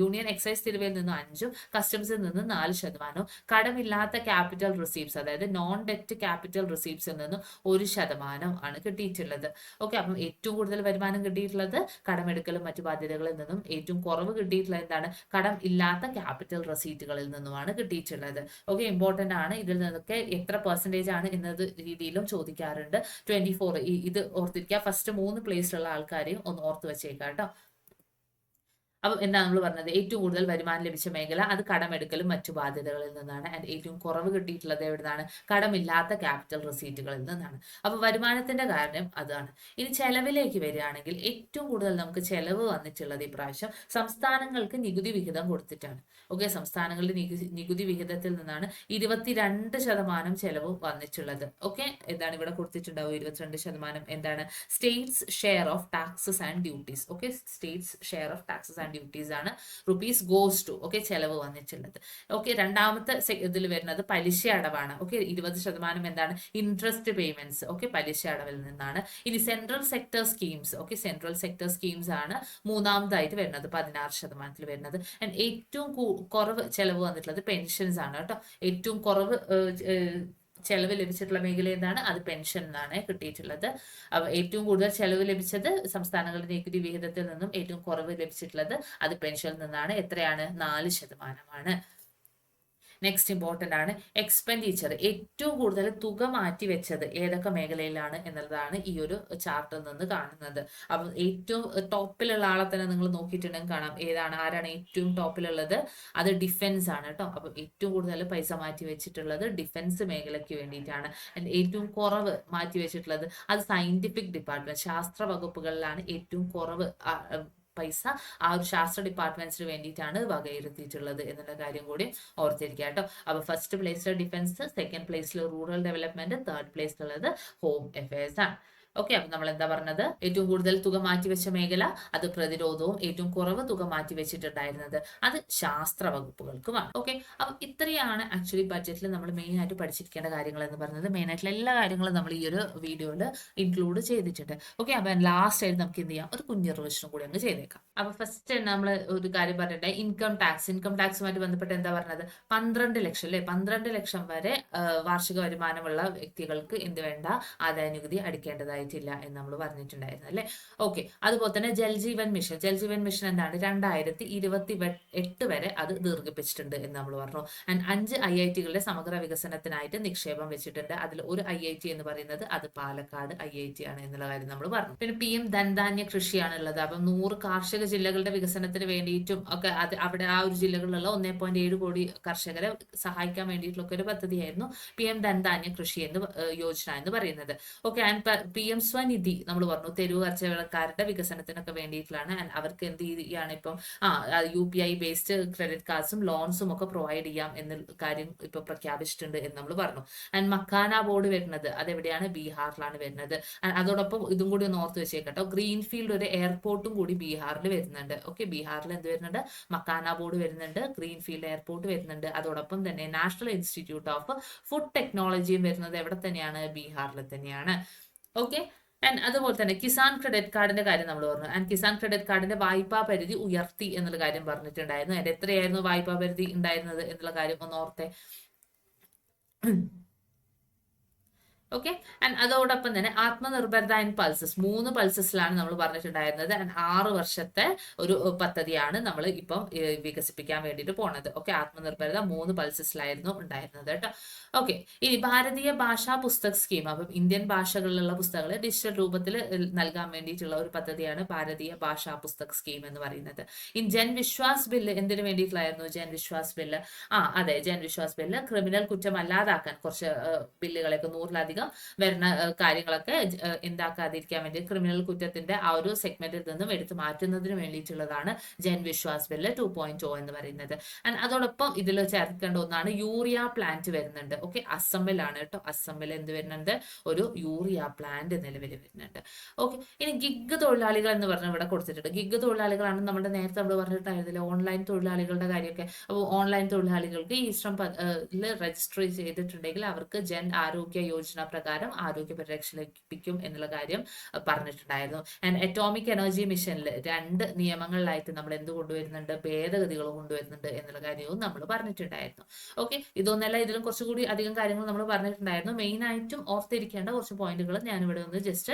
യൂണിയൻ എക്സൈസ് തീരുവയിൽ നിന്നും 5%, കസ്റ്റംസിൽ നിന്നും 4%. കടമില്ലാത്ത ക്യാപിറ്റൽ റിസീപ്റ്റ്സ്, അതായത് നോൺ ഡെറ്റ് ക്യാപിറ്റൽ റിസീപ്റ്റ്സിൽ നിന്നും 1% ആണ് കിട്ടിയിട്ടുള്ളത്. ഓക്കെ, അപ്പം ഏറ്റവും കൂടുതൽ വരുമാനം കിട്ടിയിട്ടുള്ളത് കടമെടുക്കലും മറ്റു ബാധ്യതകളിൽ നിന്നും, ഏറ്റവും കുറവ് കിട്ടിയിട്ടുള്ളത് എന്താണ്, കടം ഇല്ലാത്ത ക്യാപിറ്റൽ റെസീറ്റുകളിൽ നിന്നുമാണ് കിട്ടിയിട്ടുള്ളത്. ഓക്കെ, ഇമ്പോർട്ടന്റ് ആണ്. ഇതിൽ നിന്നൊക്കെ എത്ര പെർസെൻറ്റേജ് ആണ് എന്നത് രീതിയിലും ചോദിക്കാറുണ്ട്. 24 ഇത് ഓർത്തിരിക്കുക. ഫസ്റ്റ് 3 പ്ലേസിലുള്ള ആൾക്കാരെയും ഒന്ന് ഓർത്ത് വെച്ചേക്കാം കേട്ടോ. അപ്പം എന്താ നമ്മൾ പറഞ്ഞത്, ഏറ്റവും കൂടുതൽ വരുമാനം ലഭിച്ച മേഖല അത് കടമെടുക്കലും മറ്റു ബാധ്യതകളിൽ നിന്നാണ്. ആൻഡ് ഏറ്റവും കുറവ് കിട്ടിയിട്ടുള്ളത് എവിടുന്നാണ്, കടമില്ലാത്ത ക്യാപിറ്റൽ റെസീറ്റുകളിൽ നിന്നാണ്. അപ്പോൾ വരുമാനത്തിന്റെ കാരണം അതാണ്. ഇനി ചെലവിലേക്ക് വരികയാണെങ്കിൽ ഏറ്റവും കൂടുതൽ നമുക്ക് ചെലവ് വന്നിട്ടുള്ളത് ഇപ്രാവശ്യം സംസ്ഥാനങ്ങൾക്ക് നികുതി വിഹിതം കൊടുത്തിട്ടാണ്. ഓക്കെ, സംസ്ഥാനങ്ങളുടെ നികുതി വിഹിതത്തിൽ നിന്നാണ് 22% ചെലവ് വന്നിട്ടുള്ളത്. ഓക്കെ, എന്താണ് ഇവിടെ കൊടുത്തിട്ടുണ്ടാവും, 22% എന്താണ്, States share of taxes and duties. Okay, States share of taxes and duties ആണ് റുപ്പീസ് ഗോസ് ടു. ഓക്കെ, ചെലവ് വന്നിട്ടുള്ളത്. ഓക്കെ, രണ്ടാമത്തെ ഇതിൽ വരുന്നത് പലിശ അടവാണ്. ഓക്കെ, 20% എന്താണ്, ഇൻട്രസ്റ്റ് പേയ്മെന്റ്സ്. ഓക്കെ, പലിശ അടവിൽ നിന്നാണ്. ഇനി central sector schemes. Okay, central sector schemes ആണ് മൂന്നാമതായിട്ട് വരുന്നത്, 16% വരുന്നത്. ആൻഡ് ഏറ്റവും കുറവ് ചെലവ് വന്നിട്ടുള്ളത് പെൻഷൻസ് ആണ് കേട്ടോ. ഏറ്റവും കുറവ് ചെലവ് ലഭിച്ചിട്ടുള്ള മേഖല എന്താണ്, അത് പെൻഷൻ എന്നാണ് കിട്ടിയിട്ടുള്ളത്. ഏറ്റവും കൂടുതൽ ചെലവ് ലഭിച്ചത് സംസ്ഥാനങ്ങളുടെ നികുതി വിഹിതത്തിൽ നിന്നും, ഏറ്റവും കുറവ് ലഭിച്ചിട്ടുള്ളത് അത് പെൻഷനിൽ നിന്നാണ്. എത്രയാണ്, 4%. നെക്സ്റ്റ് ഇമ്പോർട്ടൻ്റ് ആണ് എക്സ്പെൻഡിച്ചർ. ഏറ്റവും കൂടുതൽ തുക മാറ്റി വെച്ചത് ഏതൊക്കെ മേഖലയിലാണ് എന്നുള്ളതാണ് ഈ ഒരു ചാർട്ടിൽ നിന്ന് കാണുന്നത്. അപ്പം ഏറ്റവും ടോപ്പിലുള്ള ആളെ തന്നെ നിങ്ങൾ നോക്കിയിട്ടുണ്ടെങ്കിൽ കാണാം, ആരാണ് ഏറ്റവും ടോപ്പിലുള്ളത്, അത് ഡിഫൻസ് ആണ് കേട്ടോ. അപ്പം ഏറ്റവും കൂടുതൽ പൈസ മാറ്റി വെച്ചിട്ടുള്ളത് ഡിഫൻസ് മേഖലയ്ക്ക് വേണ്ടിയിട്ടാണ്. ഏറ്റവും കുറവ് മാറ്റി വെച്ചിട്ടുള്ളത് അത് സയന്റിഫിക് ഡിപ്പാർട്ട്മെന്റ്, ശാസ്ത്ര വകുപ്പുകളിലാണ് ഏറ്റവും കുറവ് പൈസ ആ ഒരു ശാസ്ത്ര ഡിപ്പാർട്ട്മെന്റ്സിന് വേണ്ടിയിട്ടാണ് വകയിരുത്തിയിട്ടുള്ളത് എന്നുള്ള കാര്യം കൂടി ഓർത്തിരിക്കുക കേട്ടോ. അപ്പൊ ഫസ്റ്റ് പ്ലേസിൽ ഡിഫൻസ്, സെക്കൻഡ് പ്ലേസിൽ റൂറൽ ഡെവലപ്മെന്റ്, തേർഡ് പ്ലേസിലുള്ളത് ഹോം അഫയേഴ്സ് ആണ്. ഓക്കെ, അപ്പൊ നമ്മൾ എന്താ പറഞ്ഞത്, ഏറ്റവും കൂടുതൽ തുക മാറ്റിവെച്ച മേഖല അത് പ്രതിരോധവും, ഏറ്റവും കുറവ് തുക മാറ്റിവെച്ചിട്ടുണ്ടായിരുന്നത് അത് ശാസ്ത്ര വകുപ്പുകൾക്കുമാണ്. ഓക്കെ, അപ്പൊ ഇത്രയാണ് ആക്ച്വലി ബഡ്ജറ്റിൽ നമ്മൾ മെയിൻ ആയിട്ട് പഠിച്ചിരിക്കേണ്ട കാര്യങ്ങൾ എന്ന് പറയുന്നത്. മെയിൻ ആയിട്ടുള്ള എല്ലാ കാര്യങ്ങളും നമ്മൾ ഈ ഒരു വീഡിയോയിൽ ഇൻക്ലൂഡ് ചെയ്തിട്ടുണ്ട്. ഓക്കെ, അപ്പൊ ലാസ്റ്റ് ആയിട്ട് നമുക്ക് എന്ത് ചെയ്യാം, ഒരു കുഞ്ഞു റിവിഷനും കൂടി അങ്ങ് ചെയ്തേക്കാം. അപ്പൊ ഫസ്റ്റ് നമ്മൾ ഒരു കാര്യം പറഞ്ഞിട്ട് ഇൻകം ടാക്സുമായിട്ട് ബന്ധപ്പെട്ട് എന്താ പറഞ്ഞത്, 12 ലക്ഷം അല്ലെ, 12 ലക്ഷം വരെ വാർഷിക വരുമാനമുള്ള വ്യക്തികൾക്ക് എന്ത് വേണ്ട, ആദായ നികുതി അടിക്കേണ്ടതായി ഉണ്ടായിട്ടില്ല എന്ന് നമ്മൾ പറഞ്ഞിട്ടുണ്ടായിരുന്നു അല്ലേ. ഓക്കെ, അതുപോലെ തന്നെ ജൽജീവൻ മിഷൻ. ജൽജീവൻ മിഷൻ എന്താണ്? 2028 വരെ അത് ദീർഘിപ്പിച്ചിട്ടുണ്ട് എന്ന് നമ്മൾ പറഞ്ഞു. ആൻഡ് 5 IIT-കളുടെ സമഗ്ര വികസനത്തിനായിട്ട് നിക്ഷേപം വെച്ചിട്ടുണ്ട്. അതിൽ ഒരു IIT എന്ന് പറയുന്നത് അത് പാലക്കാട് IIT ആണ് എന്നുള്ള കാര്യം നമ്മൾ പറഞ്ഞു. പിന്നെ PM ധൻധാന്യ കൃഷിയാണ് ഉള്ളത്. അപ്പം 100 കാർഷിക ജില്ലകളുടെ വികസനത്തിന് വേണ്ടിയിട്ടും ഒക്കെ അത് അവിടെ ആ ഒരു ജില്ലകളിലുള്ള 1.7 കോടി കർഷകരെ സഹായിക്കാൻ വേണ്ടിയിട്ടുള്ള ഒരു പദ്ധതിയായിരുന്നു PM ധൻധാന്യ കൃഷി യോജന എന്ന് പറയുന്നത്. ഓക്കെ, ആൻഡ് PM സ്വനിധി നമ്മൾ പറഞ്ഞു തെരുവ് കച്ചവടക്കാരുടെ വികസനത്തിനൊക്കെ വേണ്ടിയിട്ടുള്ളതാണ്. ആൻഡ് അവർക്ക് എന്ത് ചെയ്യാണ് ഇപ്പം UPI ബേസ്ഡ് ക്രെഡിറ്റ് കാർഡ്സും ലോൺസും ഒക്കെ പ്രൊവൈഡ് ചെയ്യാം എന്ന കാര്യം ഇപ്പൊ പ്രഖ്യാപിച്ചിട്ടുണ്ട് എന്ന് നമ്മൾ പറഞ്ഞു. ആൻഡ് മക്കാന ബോർഡ് വരുന്നത് അതെവിടെയാണ്? ബീഹാറിലാണ് വരുന്നത്. അതോടൊപ്പം ഇതും കൂടി ഒന്ന് ഓർത്ത് വെച്ചേക്കട്ടോ, ഗ്രീൻഫീൽഡ് ഒരു എയർപോർട്ടും കൂടി ബീഹാറിൽ വരുന്നുണ്ട്. ഓക്കെ, ബീഹാറിൽ എന്ത് വരുന്നുണ്ട്? മക്കാന ബോർഡ് വരുന്നുണ്ട്, ഗ്രീൻഫീൽഡ് എയർപോർട്ട് വരുന്നുണ്ട്. അതോടൊപ്പം തന്നെ നാഷണൽ ഇൻസ്റ്റിറ്റ്യൂട്ട് ഓഫ് ഫുഡ് ടെക്നോളജിയും വരുന്നത് എവിടെ തന്നെയാണ്? ബീഹാറിൽ തന്നെയാണ്. ഓക്കെ, ആൻഡ് അതുപോലെ തന്നെ കിസാൻ ക്രെഡിറ്റ് കാർഡിന്റെ കാര്യം നമ്മൾ പറഞ്ഞു. ആൻഡ് കിസാൻ ക്രെഡിറ്റ് കാർഡിന്റെ വായ്പാ പരിധി ഉയർത്തി എന്നുള്ള കാര്യം പറഞ്ഞിട്ടുണ്ടായിരുന്നു. അതിന്റെ എത്രയായിരുന്നു വായ്പാ പരിധി ഉണ്ടായിരുന്നത് എന്നുള്ള കാര്യം ഒന്ന് ഓർത്തെ. ഓക്കെ, ആൻഡ് അതോടൊപ്പം തന്നെ ആത്മനിർഭരത ഇൻ പൾസസ് 3 പൾസസിലാണ് നമ്മൾ പറഞ്ഞിട്ടുണ്ടായിരുന്നത്. ആൻഡ് 6 വർഷത്തെ ഒരു പദ്ധതിയാണ് നമ്മൾ ഇപ്പം വികസിപ്പിക്കാൻ വേണ്ടിയിട്ട് പോണത്. ഓക്കെ, ആത്മനിർഭരത 3 പൾസസിലായിരുന്നു ഉണ്ടായിരുന്നത് കേട്ടോ. ഓക്കെ, ഇനി ഭാരതീയ ഭാഷാ പുസ്തക് സ്കീം. അപ്പം ഇന്ത്യൻ ഭാഷകളിലുള്ള പുസ്തകങ്ങൾ ഡിജിറ്റൽ രൂപത്തിൽ നൽകാൻ വേണ്ടിയിട്ടുള്ള ഒരു പദ്ധതിയാണ് ഭാരതീയ ഭാഷാ പുസ്തക് സ്കീം എന്ന് പറയുന്നത്. ഇൻ ജൻ വിശ്വാസ് ബില്ല് എന്തിനു വേണ്ടിയിട്ടുള്ളായിരുന്നു? ജൻ വിശ്വാസ് ബില്ല്, അതെ, ജൻ വിശ്വാസ് ബില്ല് ക്രിമിനൽ കുറ്റം അല്ലാതാക്കാൻ കുറച്ച് ബില്ലുകളൊക്കെ 100-ലധികം വരുന്ന കാര്യങ്ങളൊക്കെ എന്താക്കാതിരിക്കാൻ വേണ്ടി ക്രിമിനൽ കുറ്റത്തിന്റെ ആ ഒരു സെഗ്മെന്റിൽ നിന്നും എടുത്തു മാറ്റുന്നതിന് വേണ്ടിയിട്ടുള്ളതാണ് ജൻ വിശ്വാസ് ബില്ല് 2.0 എന്ന് പറയുന്നത്. ആൻഡ് അതോടൊപ്പം ഇതിൽ ചേർക്കേണ്ട ഒന്നാണ് യൂറിയ പ്ലാന്റ് വരുന്നുണ്ട്. ഓക്കെ, അസമിലാണ് കേട്ടോ. അസമിൽ എന്ത് വരുന്നുണ്ട്? ഒരു യൂറിയ പ്ലാന്റ് നിലവിൽ വരുന്നുണ്ട്. ഓക്കെ, ഇനി ഗിഗ് തൊഴിലാളികൾ എന്ന് പറഞ്ഞാൽ ഇവിടെ കൊടുത്തിട്ടുണ്ട്. ഗിഗ് തൊഴിലാളികളാണ് നമ്മുടെ നേരത്തെ നമ്മൾ പറഞ്ഞിട്ടായിരുന്നില്ല ഓൺലൈൻ തൊഴിലാളികളുടെ കാര്യമൊക്കെ. അപ്പോൾ ഓൺലൈൻ തൊഴിലാളികൾക്ക് ഈ ശ്രം രജിസ്റ്റർ ചെയ്തിട്ടുണ്ടെങ്കിൽ അവർക്ക് ജൻ ആരോഗ്യ യോജന പ്രകാരം ആരോഗ്യ പരിരക്ഷ ലഭിക്കും എന്നുള്ള കാര്യം പറഞ്ഞിട്ടുണ്ടായിരുന്നു. ആൻഡ് അറ്റോമിക് എനർജി മിഷനിൽ 2 നിയമങ്ങളിലായിട്ട് നമ്മൾ എന്ത് കൊണ്ടുവരുന്നുണ്ട്? ഭേദഗതികൾ കൊണ്ടുവരുന്നുണ്ട് എന്നുള്ള കാര്യവും നമ്മൾ പറഞ്ഞിട്ടുണ്ടായിരുന്നു. ഓക്കെ, ഇതൊന്നല്ല, ഇതിലും കുറച്ചുകൂടി അധികം കാര്യങ്ങൾ നമ്മൾ പറഞ്ഞിട്ടുണ്ടായിരുന്നു. മെയിൻ ആയിട്ടും ഓർത്തിരിക്കേണ്ട കുറച്ച് പോയിന്റുകൾ ഞാനിവിടെ ഒന്ന് ജസ്റ്റ്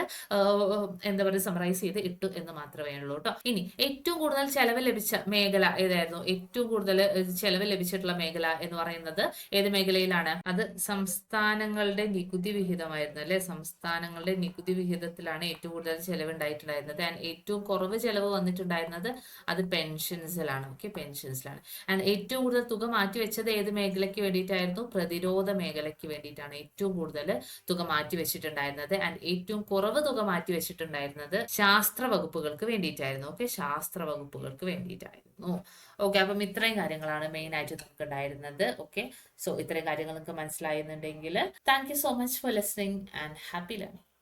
എന്താ പറയുക സമറൈസ് ചെയ്ത് ഇട്ടു എന്ന് മാത്രമേ ഉള്ളൂ കേട്ടോ. ഇനി ഏറ്റവും കൂടുതൽ ചെലവ് ലഭിച്ച മേഖല ഏതായിരുന്നു? ഏറ്റവും കൂടുതൽ ചെലവ് ലഭിച്ചിട്ടുള്ള മേഖല എന്ന് പറയുന്നത് ഏത് മേഖലയിലാണ്? അത് സംസ്ഥാനങ്ങളുടെ നികുതി വിഹിതമായിരുന്നു അല്ലെ. സംസ്ഥാനങ്ങളുടെ നികുതി വിഹിതത്തിലാണ് ഏറ്റവും കൂടുതൽ ചെലവ് ഉണ്ടായിട്ടുണ്ടായിരുന്നത്. ആൻഡ് ഏറ്റവും കുറവ് ചെലവ് വന്നിട്ടുണ്ടായിരുന്നത് അത് പെൻഷൻസിലാണ്. ഓക്കെ, പെൻഷൻസിലാണ്. ആൻഡ് ഏറ്റവും കൂടുതൽ തുക മാറ്റിവെച്ചത് ഏത് മേഖലയ്ക്ക് വേണ്ടിയിട്ടായിരുന്നു? പ്രതിരോധ മേഖലയ്ക്ക് വേണ്ടിയിട്ടാണ് ഏറ്റവും കൂടുതൽ തുക മാറ്റിവെച്ചിട്ടുണ്ടായിരുന്നത്. ആൻഡ് ഏറ്റവും കുറവ് തുക മാറ്റിവെച്ചിട്ടുണ്ടായിരുന്നത് ശാസ്ത്ര വകുപ്പുകൾക്ക് വേണ്ടിയിട്ടായിരുന്നു. ഓക്കെ, ശാസ്ത്ര വകുപ്പുകൾക്ക് വേണ്ടിയിട്ടായിരുന്നു. ഓക്കെ, അപ്പം ഇത്രയും കാര്യങ്ങളാണ് മെയിൻ ആയിട്ട് നമുക്ക് ഉണ്ടായിരുന്നത്. ഓക്കെ, സോ ഇത്രയും കാര്യങ്ങൾ നിങ്ങൾക്ക് മനസ്സിലായിരുന്നുണ്ടെങ്കിൽ thank you so much for listening and happy learning.